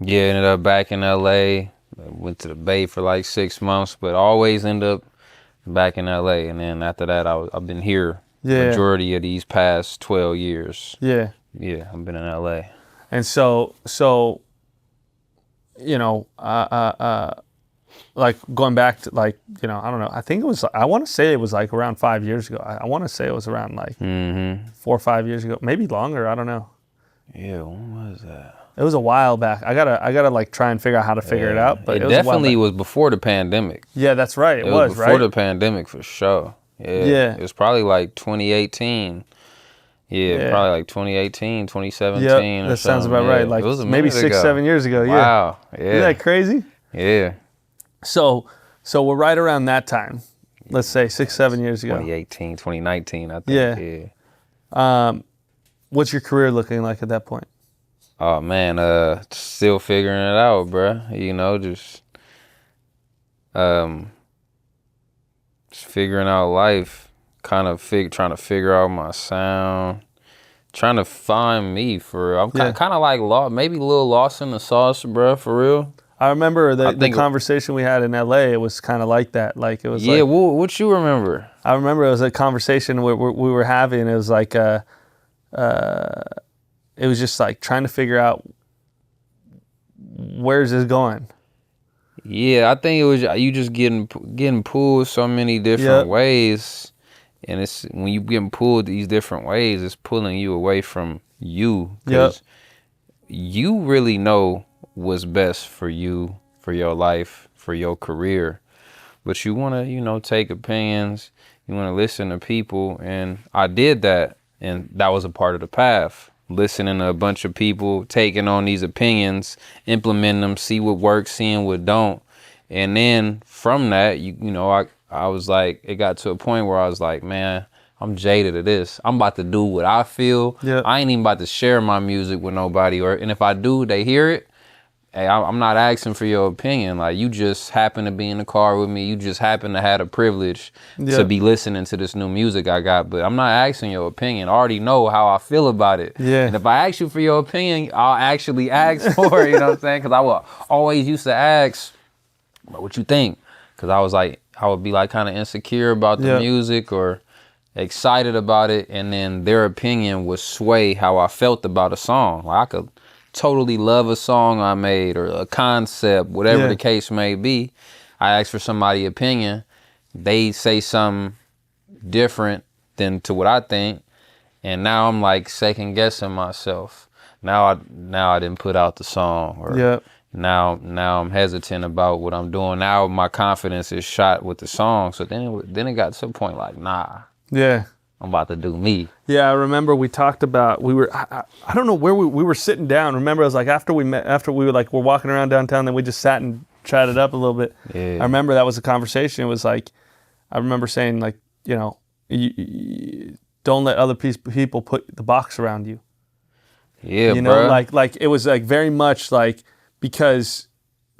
Yeah, ended up back in LA. Went to the Bay for like 6 months, but always end up back in LA, and then after that, I've been here Yeah. majority of these past 12 years. Yeah. Yeah, I've been in LA. And so, you know, like going back to like, you know, I don't know. I think it was, I want to say it was like around 5 years ago. I want to say it was around like 4 or 5 years ago, maybe longer. I don't know. Yeah, when was that? It was a while back. I gotta like try and figure out how to figure it out. But it was a while definitely back. was before the pandemic. Yeah, that's right. It was before right. the pandemic for sure. Yeah. Yeah. It was probably like 2018. Yeah, probably like 2018, 2017 Yep, or that sounds something. about right. It Like was a maybe minute 6, ago. 7 years ago. Yeah. Wow. Yeah. Isn't that crazy? Yeah. So we're right around that time. Let's say 6, 7 years ago. 2018, 2019, I think. Yeah. What's your career looking like at that point? Oh man, still figuring it out, bruh. You know, just figuring out life, kind of trying to figure out my sound, trying to find me for real. I'm kind of like lost, maybe a little lost in the sauce, bruh, for real. I remember the conversation we had in LA. It was kind of like that. Like it was. Yeah, like, what you remember? I remember it was a conversation we were having. It was like it was just like trying to figure out where's this going. Yeah, I think it was you just getting pulled so many different ways, and it's when you getting pulled these different ways, it's pulling you away from you, because you really know what's best for you, for your life, for your career, but you want to, you know, take opinions, you want to listen to people, and I did that, and that was a part of the path. Listening to a bunch of people, taking on these opinions, implementing them, see what works, seeing what don't. And then from that, you know, I was like, it got to a point where I was like, man, I'm jaded of this. I'm about to do what I feel. I ain't even about to share my music with nobody. And if I do, they hear it. Hey, I'm not asking for your opinion. Like, you just happen to be in the car with me. You just happen to have the privilege to be listening to this new music I got. But I'm not asking your opinion. I already know how I feel about it. Yeah. And if I ask you for your opinion, I'll actually ask for it. You know what I'm saying? Because I would always used to ask, what you think? Because I would be like kind of insecure about the music or excited about it. And then their opinion would sway how I felt about a song. Like, I could totally love a song I made or a concept, whatever the case may be. I ask for somebody's opinion. They say something different than to what I think. And now I'm like second guessing myself. Now I didn't put out the song, or now I'm hesitant about what I'm doing. Now my confidence is shot with the song. So then it got to a point like, nah. Yeah. I'm about to do me. Yeah, I remember we talked about, I don't know where we were sitting down. Remember, it was like after we were walking around downtown, then we just sat and chatted up a little bit. Yeah. I remember that was a conversation. It was like, I remember saying like, you know, you don't let other people put the box around you. Yeah, you know, like it was like very much like, because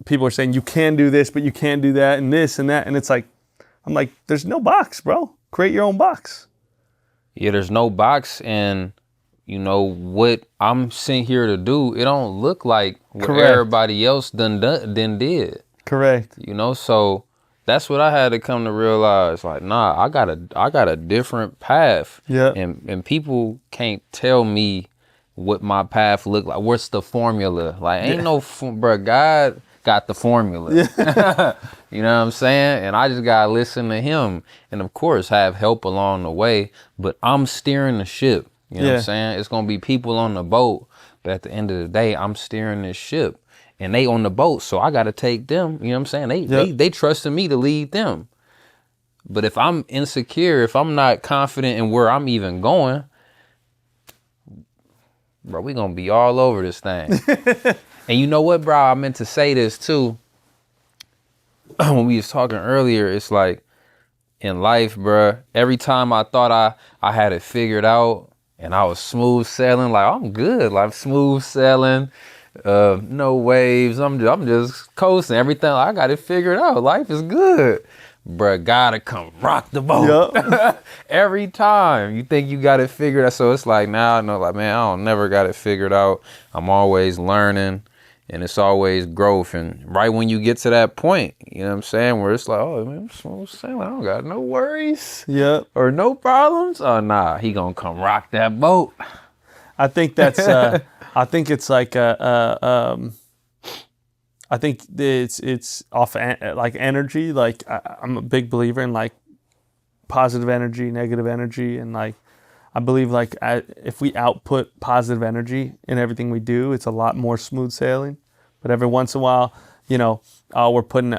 people are saying you can do this, but you can't do that and this and that. And it's like, I'm like, there's no box, bro. Create your own box. Yeah, there's no box, and you know what I'm sitting here to do, it don't look like what everybody else done did. Correct. You know, so that's what I had to come to realize. Like, nah, I got a different path. Yeah. And people can't tell me what my path look like. What's the formula? Like, ain't no, bro, God got the formula. Yeah. You know what I'm saying? And I just gotta listen to him. And of course have help along the way. But I'm steering the ship. You know what I'm saying? It's gonna be people on the boat. But at the end of the day, I'm steering this ship. And they on the boat. So I gotta take them. You know what I'm saying? They trusted me to lead them. But if I'm insecure, if I'm not confident in where I'm even going, bro, we gonna be all over this thing. And you know what, bro? I meant to say this too. When we was talking earlier, it's like in life, bro, every time I thought I had it figured out and I was smooth sailing, like I'm good, like smooth sailing, no waves, I'm just coasting, everything, I got it figured out, life is good. Bruh, gotta come rock the boat. Yep. Every time you think you got it figured out. So it's like now I know, like, man, I don't never got it figured out. I'm always learning. And it's always growth. And right when you get to that point, you know what I'm saying, where it's like, oh, man, I'm saying, I don't got no worries. Yep. Or no problems. Oh, nah, he gonna come rock that boat. I think that's, I think it's like, I think it's off like energy. Like I'm a big believer in like positive energy, negative energy. And like, I believe like if we output positive energy in everything we do, it's a lot more smooth sailing. But every once in a while, you know, we're putting,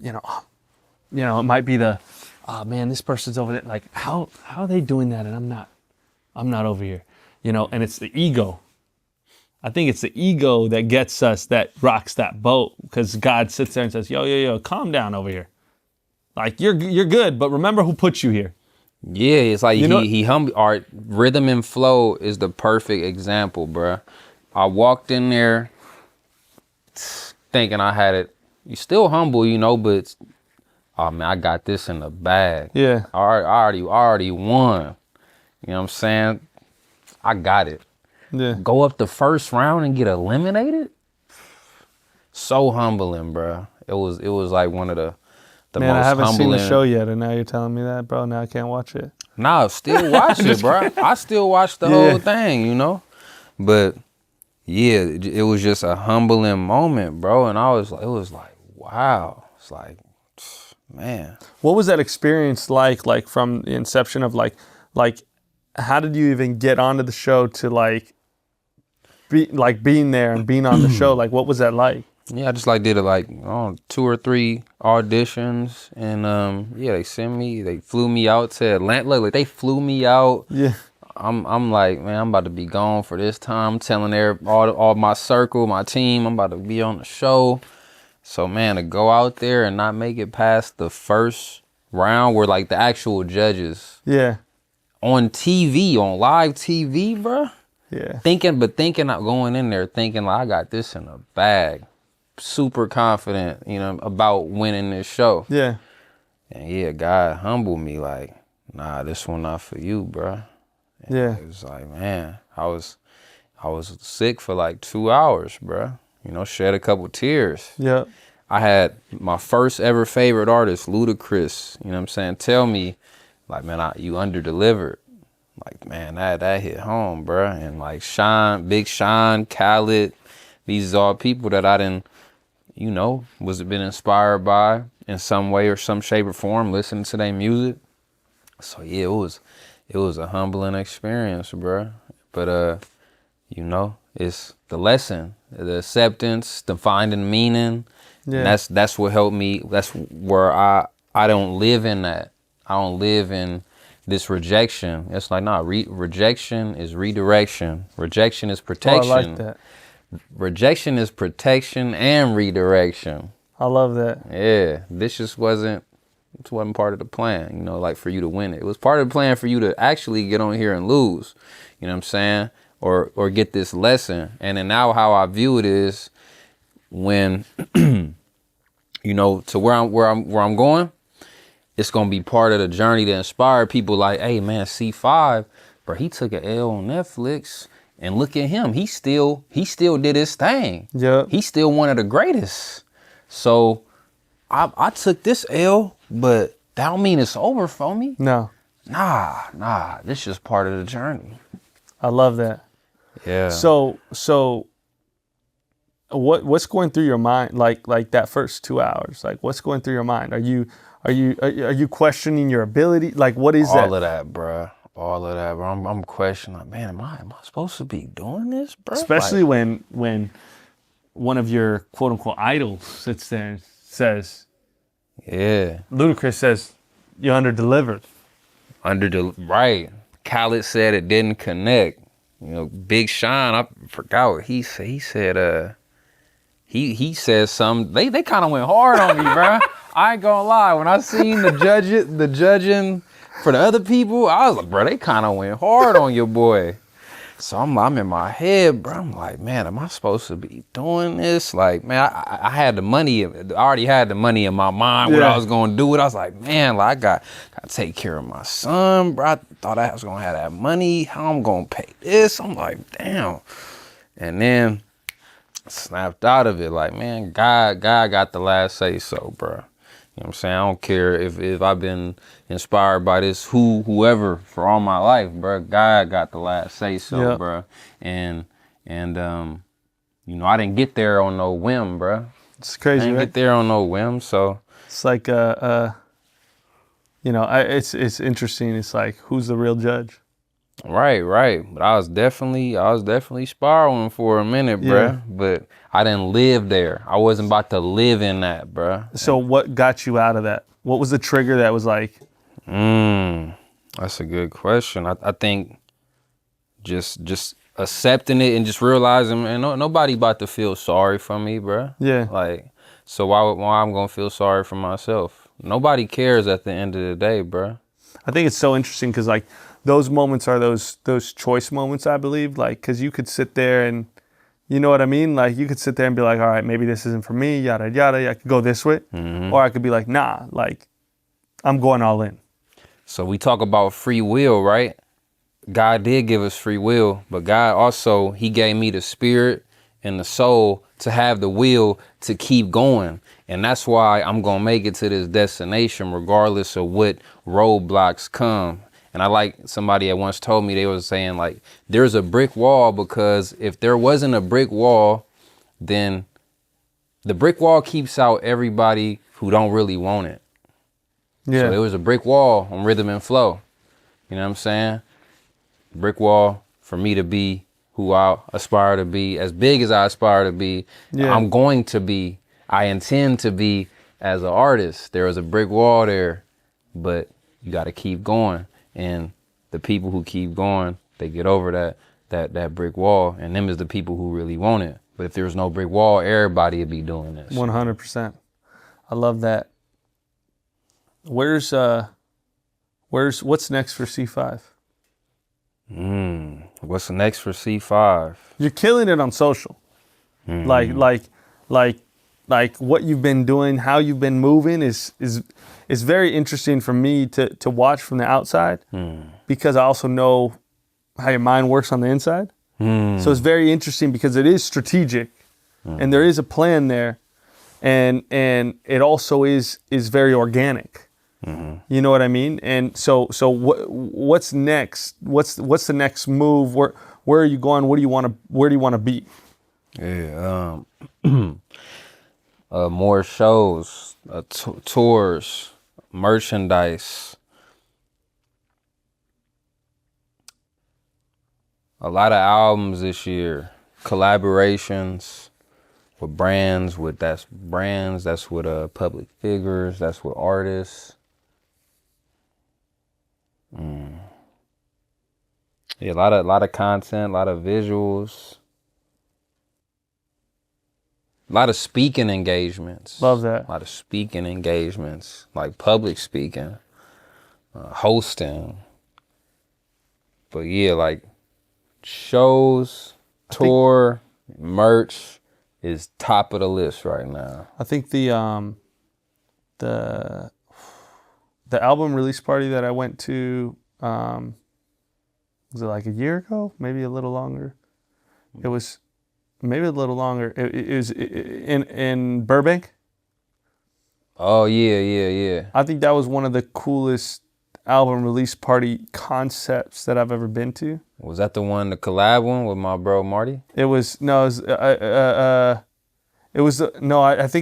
you know, it might be the, oh man, this person's over there. Like how are they doing that? And I'm not over here, you know, and it's the ego. I think it's the ego that gets us, that rocks that boat, because God sits there and says, yo, calm down over here. Like you're good, but remember who put you here. Yeah, it's like he humble. Art rhythm and flow is the perfect example, bruh. I walked in there thinking I had it. You still humble, you know, but oh man, I got this in the bag. Yeah. I already won. You know what I'm saying? I got it. Yeah. Go up the first round and get eliminated. So humbling, bruh. It was like one of the Man, most I haven't humbling. seen the show yet, and now you're telling me that, bro. Now I can't watch it. Nah, still watch it, bro. I still watch the whole thing, you know. But yeah, it was just a humbling moment, bro. And it was like, wow. It's like, man. What was that experience like from the inception of like, how did you even get onto the show to like, be like being there and being on the show? Like, what was that like? Yeah, I just like did it like 2 or 3 auditions, and they flew me out to Atlanta. Like they flew me out. Yeah. I'm like, man, I'm about to be gone for this time. I'm telling all my circle, my team, I'm about to be on the show. So man, to go out there and not make it past the first round, where like the actual judges. Yeah. On TV, on live TV, bro. Yeah. Thinking, going in there thinking like I got this in a bag. Super confident, you know, about winning this show. Yeah. And yeah, God humbled me like, nah, this one not for you, bro. And Yeah. it was like, man, I was sick for like 2 hours, bro. You know, shed a couple tears. Yeah. I had my first ever favorite artist, Ludacris, you know what I'm saying, tell me, like, man, you under-delivered. Like, man, that hit home, bro. And like Big Sean, Khaled, these are all people that I didn't, you know, been inspired by in some way or some shape or form, listening to their music. So yeah, it was a humbling experience, bro. But you know, it's the lesson, the acceptance, the finding meaning. Yeah. And that's what helped me. That's where I don't live in that. I don't live in this rejection. It's like, nah, rejection is redirection. Rejection is protection. Oh, I like that. Rejection is protection and redirection. I love that. Yeah, this just wasn't part of the plan, you know, like for you to win it. It was part of the plan for you to actually get on here and lose, you know what I'm saying? Or get this lesson. And then now how I view it is when, you know, to where I'm going, it's going to be part of the journey to inspire people like, hey man, C5, bro, he took an L on Netflix. And look at him. He still did his thing. Yeah. He's still one of the greatest. So I took this L, but that don't mean it's over for me. No. Nah. This is just part of the journey. I love that. Yeah. So what's going through your mind like that first 2 hours? Like what's going through your mind? Are you questioning your ability? Like what is that? All of that, bruh. All of that, bro. I'm questioning, like, man, am I supposed to be doing this, bro? Especially like, when one of your quote unquote idols sits there and says, yeah. Ludacris says, you under-delivered. Right. Khaled said it didn't connect. You know, Big Sean, I forgot what he said. He said, he said something. They kind of went hard on me, bro. I ain't gonna lie. When I seen the judging for the other people, I was like, bro, they kind of went hard on your boy. So I'm in my head, bro. I'm like, man, am I supposed to be doing this? Like, man, I had the money. I already had the money in my mind when I was going to do it. I was like, man, like, I got to take care of my son, bro. I thought I was going to have that money. How I'm going to pay this? I'm like, damn. And then snapped out of it. Like, man, God got the last say so, bro. You know what I'm saying? I don't care if I've been inspired by this whoever for all my life, bro. God got the last say so, bro. And you know, I didn't get there on no whim, bro. It's crazy, I didn't get there on no whim, so it's like you know, it's interesting. It's like, who's the real judge? Right. But I was definitely spiraling for a minute, bruh. But I didn't live there. I wasn't about to live in that, bruh. So what got you out of that? What was the trigger that was like? That's a good question. I think just accepting it and just realizing, man, nobody about to feel sorry for me, bruh. Yeah. Like, so why I'm gonna feel sorry for myself? Nobody cares at the end of the day, bruh. I think it's so interesting because like those moments are those choice moments, I believe, like, because you could sit there and, you know what I mean? Like, you could sit there and be like, all right, maybe this isn't for me, yada, yada. I could go this way. Or I could be like, nah, like, I'm going all in. So we talk about free will, right? God did give us free will, but God also, he gave me the spirit and the soul to have the will to keep going. And that's why I'm going to make it to this destination regardless of what roadblocks come. And I like somebody that once told me, they was saying like, there's a brick wall because if there wasn't a brick wall, then the brick wall keeps out everybody who don't really want it. Yeah. So there was a brick wall on Rhythm and Flow. You know what I'm saying? Brick wall for me to be who I aspire to be, as big as I aspire to be. Yeah. I'm going to be, I intend to be as an artist. There was a brick wall there, but you got to keep going. And the people who keep going, they get over that brick wall, and them is the people who really want it. But if there was no brick wall, everybody would be doing this. 100%. I love that. What's next for C5? What's next for C5? You're killing it on social. Like what you've been doing, how you've been moving is very interesting for me to watch from the outside because I also know how your mind works on the inside. So it's very interesting because it is strategic and there is a plan there, and it also is very organic. You know what I mean? And so what's next? What's the next move? Where are you going? Where do you want to be? Yeah, more shows, tours, merchandise. A lot of albums this year, collaborations with brands, that's with public figures, that's with artists. Yeah, a lot of content, a lot of visuals, a lot of speaking engagements. Love that. A lot of speaking engagements, like public speaking, hosting. But yeah, like shows, tour, merch is top of the list right now. I think the album release party that I went to, was it like a year ago? Maybe a little longer. It was maybe a little longer. It was in Burbank. Oh yeah. I think that was one of the coolest album release party concepts that I've ever been to. Was that the collab one with my bro Marty? I think it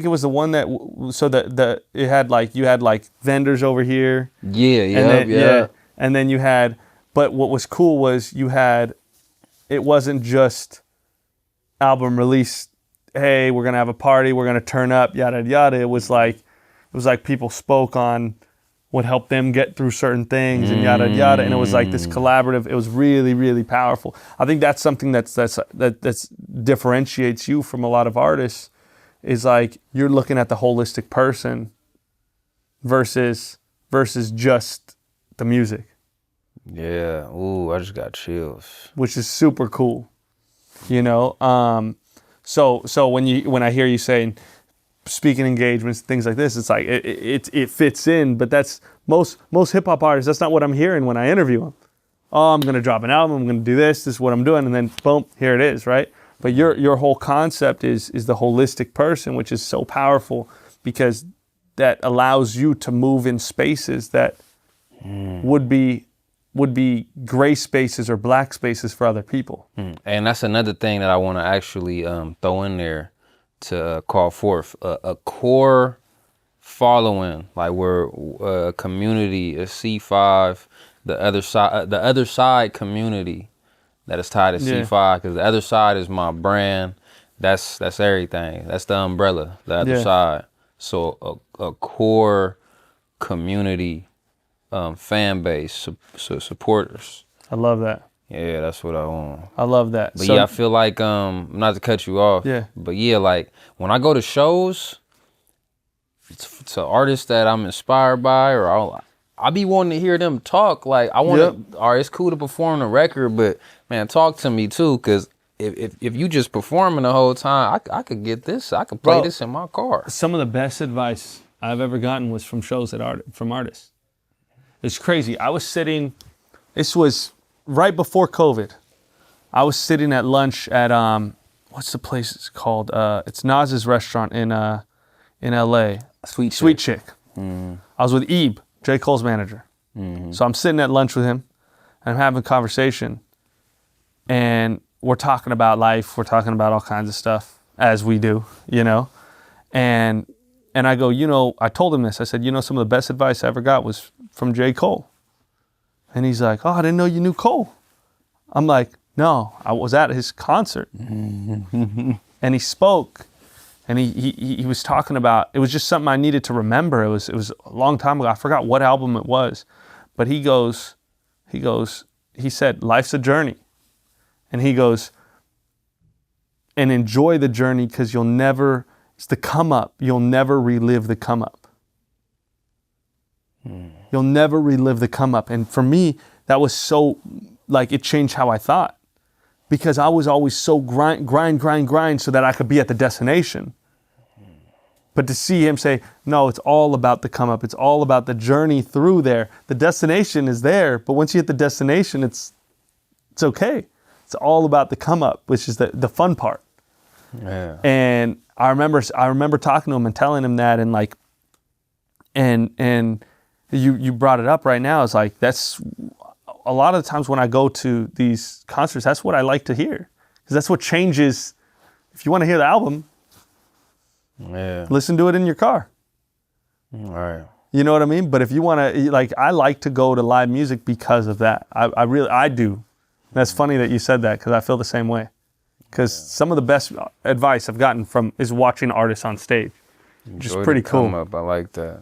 was the one that it had like, you had like vendors over here. Yeah. And then you had, but what was cool was it wasn't just album release. Hey, we're going to have a party. We're going to turn up, yada, yada. It was like people spoke on what helped them get through certain things and yada, yada. And it was like this collaborative. It was really, really powerful. I think that's something that differentiates you from a lot of artists, is like you're looking at the holistic person versus just the music. Yeah. Ooh, I just got chills. Which is super cool. You know? So when I hear you saying speaking engagements, things like this, it's like it fits in, but that's most hip hop artists, that's not what I'm hearing when I interview them. Oh, I'm gonna drop an album, I'm gonna do this is what I'm doing, and then boom, here it is, right? But your whole concept is the holistic person, which is so powerful because that allows you to move in spaces that would be gray spaces or black spaces for other people. And that's another thing that I want to actually throw in there to call forth a core following, like where a community, a C5, the other side community that is tied to C5, because the other side is my brand. That's everything. That's the umbrella, the other side. So a core community, fan base, supporters. I love that. Yeah, that's what I want. I love that. But I feel like, not to cut you off, but like when I go to shows, to artists that I'm inspired by, or I'll be wanting to hear them talk. Like I want to, all right, it's cool to perform the record, but man, talk to me too, because if you just performing the whole time, I could get this, I could play this in my car. Some of the best advice I've ever gotten was from shows from artists. It's crazy. I was sitting, this was right before COVID. I was sitting at lunch at, what's the place it's called? It's Nas's restaurant in LA. Sweet Chick. I was with Ebe, J. Cole's manager. So I'm sitting at lunch with him and I'm having a conversation and we're talking about life. We're talking about all kinds of stuff as we do, and I go, I told him this. I said, some of the best advice I ever got was from J. Cole. And he's like, oh, I didn't know you knew Cole. I'm like, no, I was at his concert. And he spoke. And he was talking about, it was just something I needed to remember. It was a long time ago. I forgot what album it was. But he said, life's a journey. And he goes, and enjoy the journey because it's the come up. You'll never relive the come up. You'll never relive the come up. And for me, that was so, it changed how I thought. Because I was always so grind so that I could be at the destination. But to see him say, no, it's all about the come up. It's all about the journey through there. The destination is there, but once you hit the destination, it's okay. It's all about the come up, which is the fun part. Yeah. And I remember talking to him and telling him that, and you brought it up right now. It's like, that's a lot of the times when I go to these concerts, that's what I like to hear. Because that's what changes. If you want to hear the album, listen to it in your car. All right. You know what I mean? But if you want to, I like to go to live music because of that. I do. That's funny that you said that because I feel the same way. Because some of the best advice I've gotten is watching artists on stage. Which is pretty cool. Up. I like that.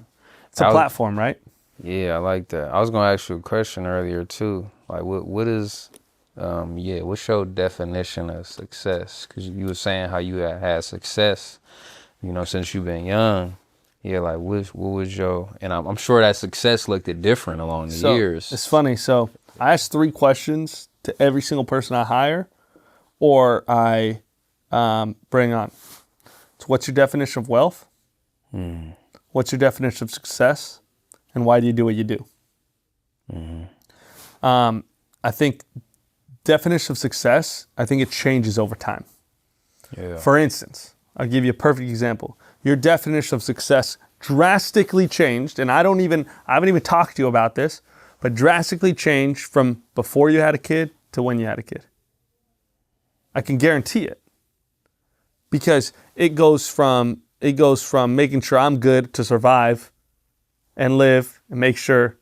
It's a platform, right? Yeah, I like that. I was going to ask you a question earlier too. Like, what is, what's your definition of success? Because you were saying how you had success, since you've been young. Yeah, like what was your, and I'm sure that success looked different along the years. It's funny. So I ask 3 questions to every single person I hire or I bring on. So what's your definition of wealth? What's your definition of success? And why do you do what you do? I think definition of success, I think it changes over time. Yeah. For instance, I'll give you a perfect example. Your definition of success drastically changed, and I haven't even talked to you about this, but drastically changed from before you had a kid to when you had a kid. I can guarantee it. Because it goes from making sure I'm good to survive and live and make sure,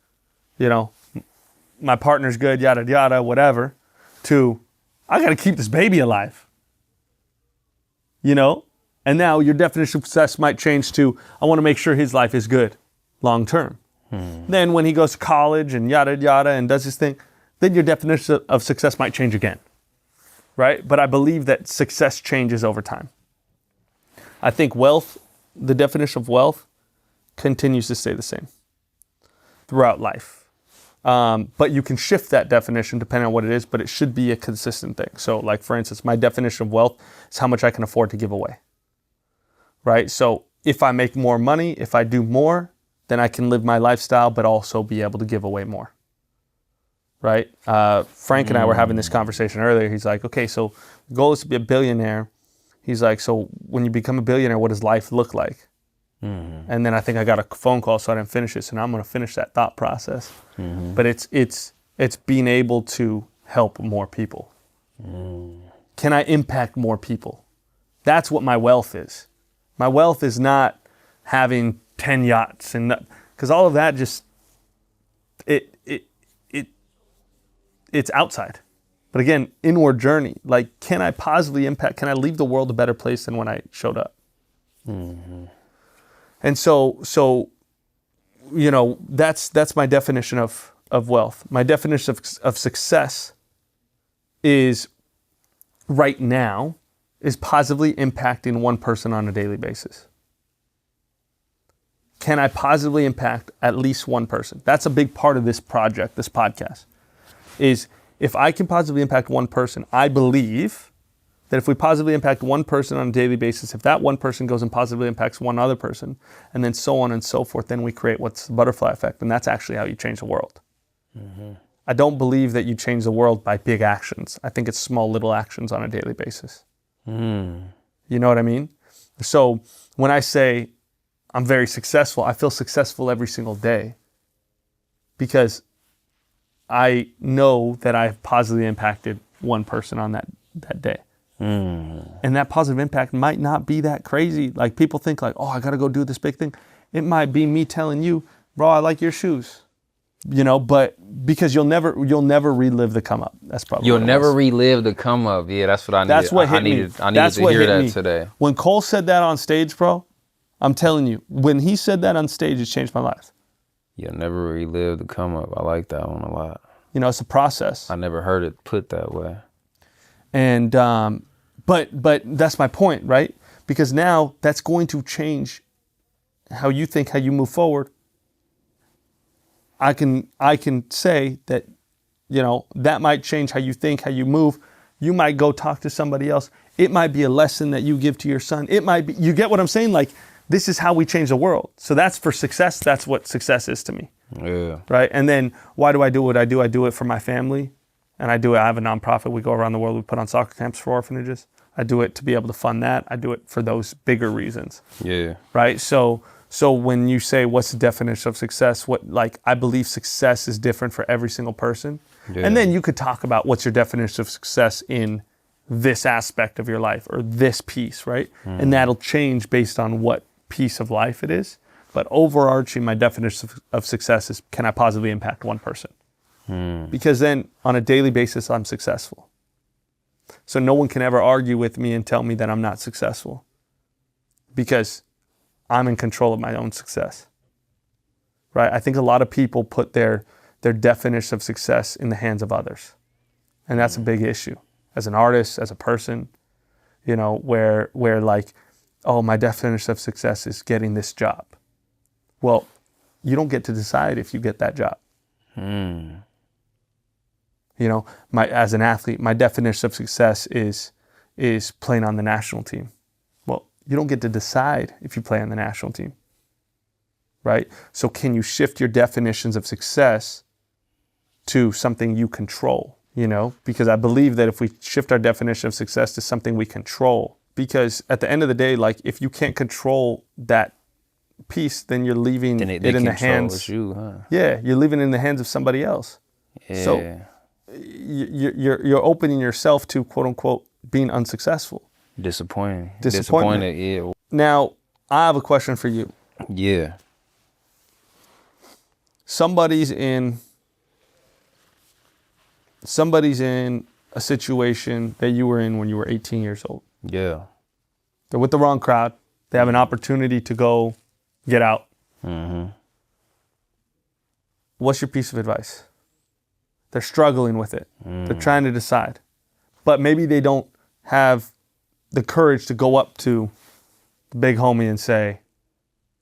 my partner's good, yada, yada, whatever, to I got to keep this baby alive. And now your definition of success might change to, I want to make sure his life is good long term. Then when he goes to college and yada, yada, and does his thing, then your definition of success might change again, right? But I believe that success changes over time. I think wealth, the definition of wealth, continues to stay the same throughout life. But you can shift that definition depending on what it is, but it should be a consistent thing. So like, for instance, my definition of wealth is how much I can afford to give away, right? So if I make more money, if I do more, then I can live my lifestyle, but also be able to give away more, right? Frank and I were having this conversation earlier. He's like, okay, so the goal is to be a billionaire. He's like, so when you become a billionaire, what does life look like? And then I think I got a phone call, so I didn't finish it. So now I'm going to finish that thought process. But it's being able to help more people. Can I impact more people? That's what my wealth is. My wealth is not having 10 yachts and because all of that just it's outside. But again, inward journey. Like, can I positively impact? Can I leave the world a better place than when I showed up? And so, you know, that's my definition of wealth. My definition of success is right now is positively impacting one person on a daily basis. Can I positively impact at least one person? That's a big part of this project, this podcast, is if I can positively impact one person, I believe that if we positively impact one person on a daily basis, if that one person goes and positively impacts one other person, and then so on and so forth, then we create what's the butterfly effect, and that's actually how you change the world. I don't believe that you change the world by big actions. I think it's small little actions on a daily basis. You know what I mean? So when I say I'm very successful, I feel successful every single day because I know that I've positively impacted one person on that day. And that positive impact might not be that crazy. Like people think like, oh, I got to go do this big thing. It might be me telling you, bro, I like your shoes. You know, but because you'll never relive the come up. That's probably you'll never relive the come up. Yeah, that's what I needed. That's what hit me. I needed to hear that today. When Cole said that on stage, bro, I'm telling you, when he said that on stage, it changed my life. You'll never relive the come up. I like that one a lot. You know, it's a process. I never heard it put that way. And but that's my point, right? Because now that's going to change how you think, how you move forward. I can say that, you know, that might change how you think, how you move. You might go talk to somebody else. It might be a lesson that you give to your son. It might be, you get what I'm saying? Like, this is how we change the world. So that's for success. That's what success is to me. Yeah. Right? And then why do I do what I do? I do it for my family. And I have a nonprofit. We go around the world. We put on soccer camps for orphanages. I do it to be able to fund that. I do it for those bigger reasons. Yeah. Right? So when you say what's the definition of success, I believe success is different for every single person. Yeah. And then you could talk about what's your definition of success in this aspect of your life or this piece, right? And that'll change based on what piece of life it is. But overarching, my definition of success is, can I positively impact one person? Because then on a daily basis, I'm successful. So no one can ever argue with me and tell me that I'm not successful because I'm in control of my own success, right? I think a lot of people put their definition of success in the hands of others. And that's a big issue. As an artist, as a person, you know, where like, oh, my definition of success is getting this job. Well, you don't get to decide if you get that job. You know, as an athlete, my definition of success is playing on the national team. Well, you don't get to decide if you play on the national team, right? So can you shift your definitions of success to something you control, you know? Because I believe that if we shift our definition of success to something we control, because at the end of the day, like if you can't control that piece, then you're leaving it in the hands. You, huh? Yeah, you're leaving it in the hands of somebody else. Yeah. So you're opening yourself to quote unquote being unsuccessful. Disappointed. Yeah. Now I have a question for you. Yeah. Somebody's in a situation that you were in when you were 18 years old. Yeah. They're with the wrong crowd. They have an opportunity to go get out. What's your piece of advice? They're struggling with it. They're trying to decide. But maybe they don't have the courage to go up to the big homie and say,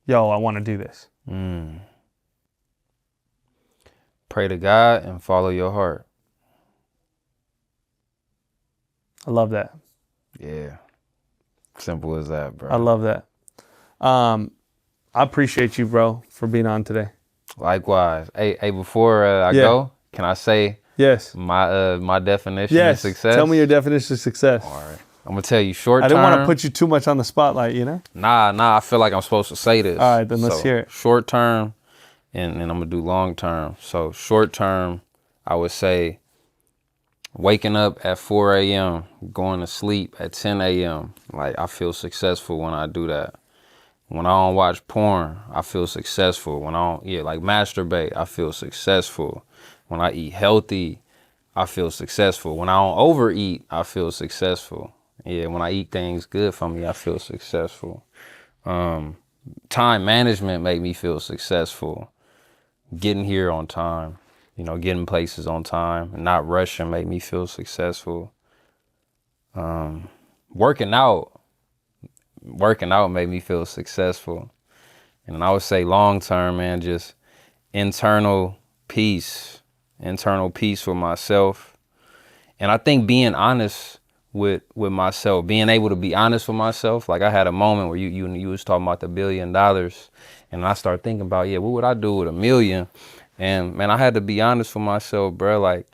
yo, I want to do this. Pray to God and follow your heart. I love that. Yeah. Simple as that, bro. I love that. I appreciate you, bro, for being on today. Likewise. Hey, before I go, can I say Yes. My definition of Yes. success? Tell me your definition of success. All right. I'm going to tell you short term. I didn't want to put you too much on the spotlight, you know? Nah, I feel like I'm supposed to say this. All right, then let's hear it. Short term, and I'm going to do long term. So short term, I would say waking up at 4 a.m., going to sleep at 10 a.m. Like, I feel successful when I do that. When I don't watch porn, I feel successful. When I don't, like masturbate, I feel successful. When I eat healthy, I feel successful. When I don't overeat, I feel successful. Yeah, when I eat things good for me, I feel successful. Time management make me feel successful. Getting here on time, getting places on time, and not rushing make me feel successful. Working out made me feel successful. And I would say long term, man, just internal peace with myself. And I think being honest with myself, being able to be honest with myself. Like, I had a moment where you was talking about the $1 billion, and I started thinking about, what would I do with $1 million? And man, I had to be honest with myself, bro. Like,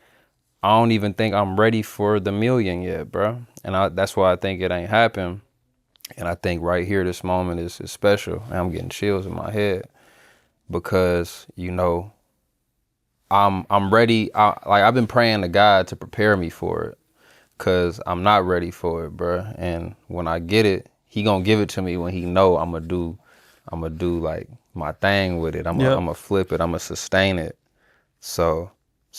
I don't even think I'm ready for the $1 million yet, bro. And that's why I think it ain't happened. And I think right here, this moment is special. And I'm getting chills in my head because, I'm ready. I've been praying to God to prepare me for it. Cause I'm not ready for it, bruh. And when I get it, he gonna give it to me when he know I'm gonna do like my thing with it. I'm gonna flip it. I'm gonna sustain it. So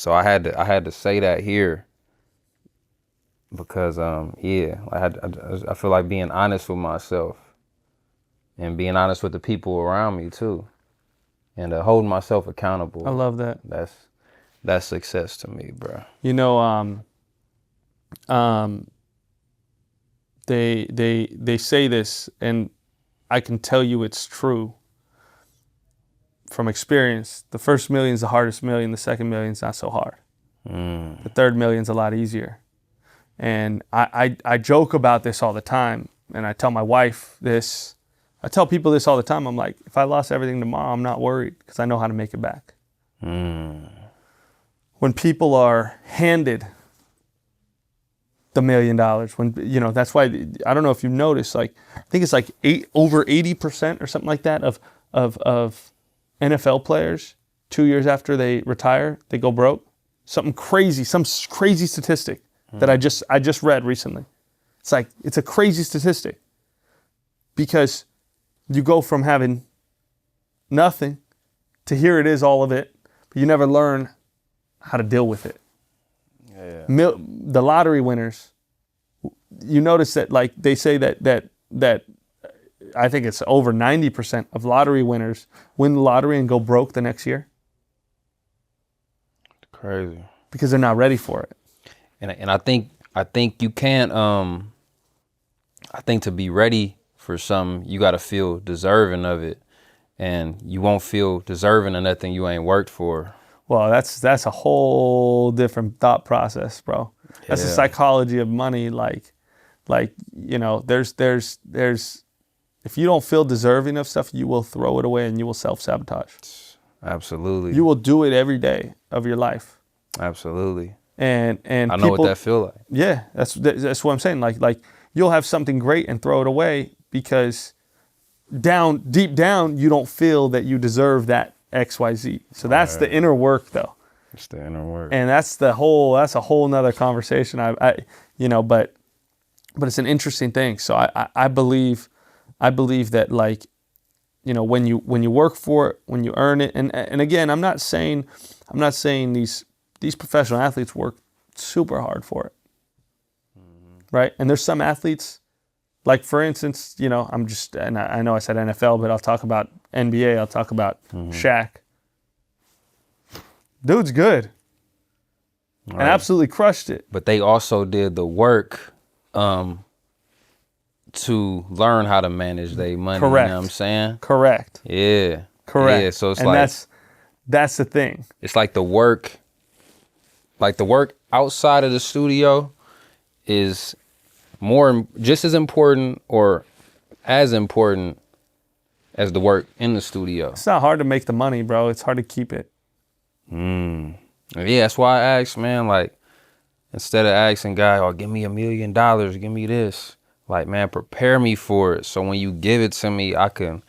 I had to say that here because I feel like being honest with myself and being honest with the people around me too, and holding myself accountable. I love that. That's success to me, bruh. They say this, and I can tell you it's true from experience. The first $1 million is the hardest $1 million. The second $1 million is not so hard. The third $1 million is a lot easier. And I joke about this all the time, and I tell my wife this. I tell people this all the time. I'm like, if I lost everything tomorrow, I'm not worried because I know how to make it back. When people are handed the $1 million, when that's why I don't know if you've noticed, like, I think it's like over 80% or something like that of NFL players 2 years after they retire, they go broke. Some crazy statistic that I just read recently. It's a crazy statistic because you go from having nothing to here it is, all of it, but you never learn how to deal with it. The lottery winners, you notice that, like, they say that I think it's over 90% of lottery winners win the lottery and go broke the next year. Crazy. Because they're not ready for it. And I think you can't I think to be ready for something, you got to feel deserving of it, and you won't feel deserving of nothing you ain't worked for. Well, that's a whole different thought process, bro. That's the psychology of money. Like, there's if you don't feel deserving of stuff, you will throw it away and you will self-sabotage. Absolutely. You will do it every day of your life. Absolutely. And I know what that feel like. Yeah, that's what I'm saying. Like you'll have something great and throw it away because deep down you don't feel that you deserve that XYZ. So that's the inner work, though. It's the inner work. And that's a whole nother conversation. But it's an interesting thing. So I believe that, like, when you work for it, when you earn it, and again, I'm not saying these professional athletes work super hard for it. Right? And there's some athletes, like, for instance, and I know I said NFL, but I'll talk about NBA, I'll talk about Shaq. Dude's good. Right. And absolutely crushed it. But they also did the work to learn how to manage their money. Correct. You know what I'm saying? Correct. Yeah. Correct. Yeah, so it's that's the thing. It's like the work outside of the studio is just as important or as important as the work in the studio. It's not hard to make the money, bro. It's hard to keep it. Yeah, that's why I asked, man, like, instead of asking God, oh, give me $1 million, give me this. Like, man, prepare me for it. So when you give it to me, I can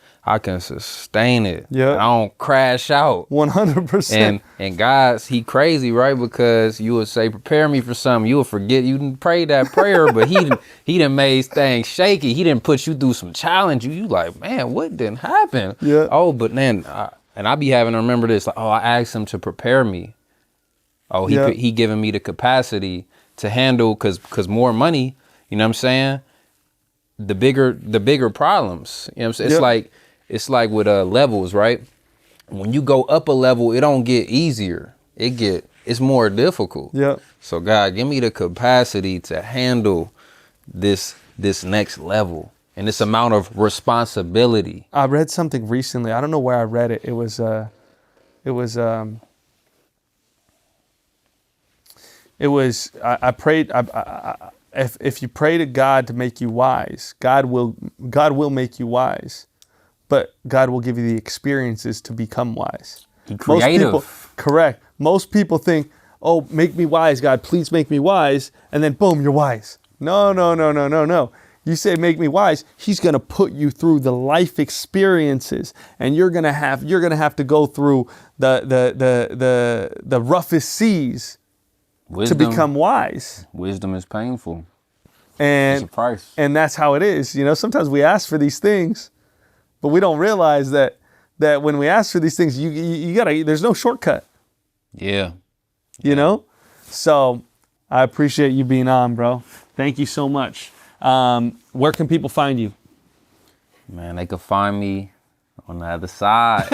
sustain it. Yeah. I don't crash out. 100%. And God's, he crazy, right? Because you would say, prepare me for something. You will forget you didn't pray that prayer, but he done made things shaky. He didn't put you through some challenge. You like, man, what didn't happen? Yeah. Oh, but then, and I be having to remember this. Like, oh, I asked him to prepare me. Oh, he giving me the capacity to handle, cause more money, you know what I'm saying? The bigger problems. You know what I'm saying? It's like with levels, right? When you go up a level, it don't get easier. It's more difficult. Yeah. So God, give me the capacity to handle this next level and this amount of responsibility. I read something recently. I don't know where I read it. I prayed. If you pray to God to make you wise, God will make you wise, but God will give you the experiences to become wise. He creative. Correct. Most people think, oh, make me wise, God, please make me wise, and then boom, you're wise. No. You say make me wise, he's gonna put you through the life experiences, and you're gonna have to go through the roughest seas. Wisdom, to become wise. Wisdom is painful. And it's a price. And that's how it is. You know, sometimes we ask for these things, but we don't realize that when we ask for these things, you gotta, there's no shortcut. Yeah. You know? So I appreciate you being on, bro. Thank you so much. Where can people find you? Man, they can find me on the other side.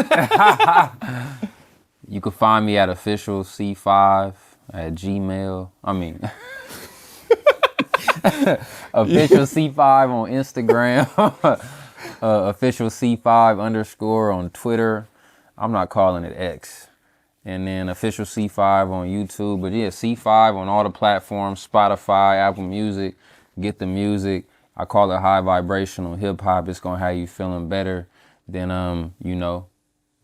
You can find me at official C5 at Gmail. Official C5 on Instagram. Official C5 _ on Twitter. I'm not calling it X. And then official C5 on YouTube. But yeah, C5 on all the platforms, Spotify, Apple Music. Get the music. I call it high vibrational hip hop. It's gonna have you feeling better than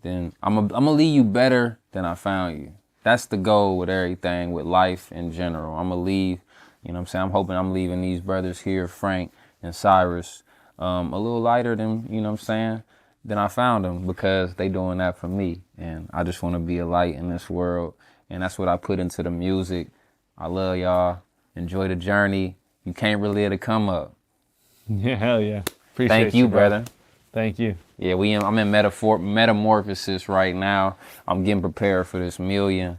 then I'm gonna leave you better than I found you. That's the goal with everything, with life in general. I'm gonna leave, you know what I'm saying? I'm hoping I'm leaving these brothers here, Frank and Cyrus, a little lighter than, you know what I'm saying, than I found them, because they doing that for me. And I just wanna be a light in this world. And that's what I put into the music. I love y'all. Enjoy the journey. You can't relive the come up. Yeah, hell yeah. Appreciate Thank you, brother. Thank you. Yeah, I'm in metamorphosis right now. I'm getting prepared for these millions.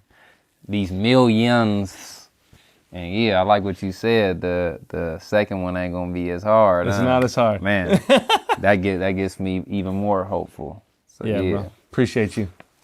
And yeah, I like what you said. The second one ain't gonna be as hard. It's not as hard. Man, that gets me even more hopeful. So, yeah, bro. Appreciate you.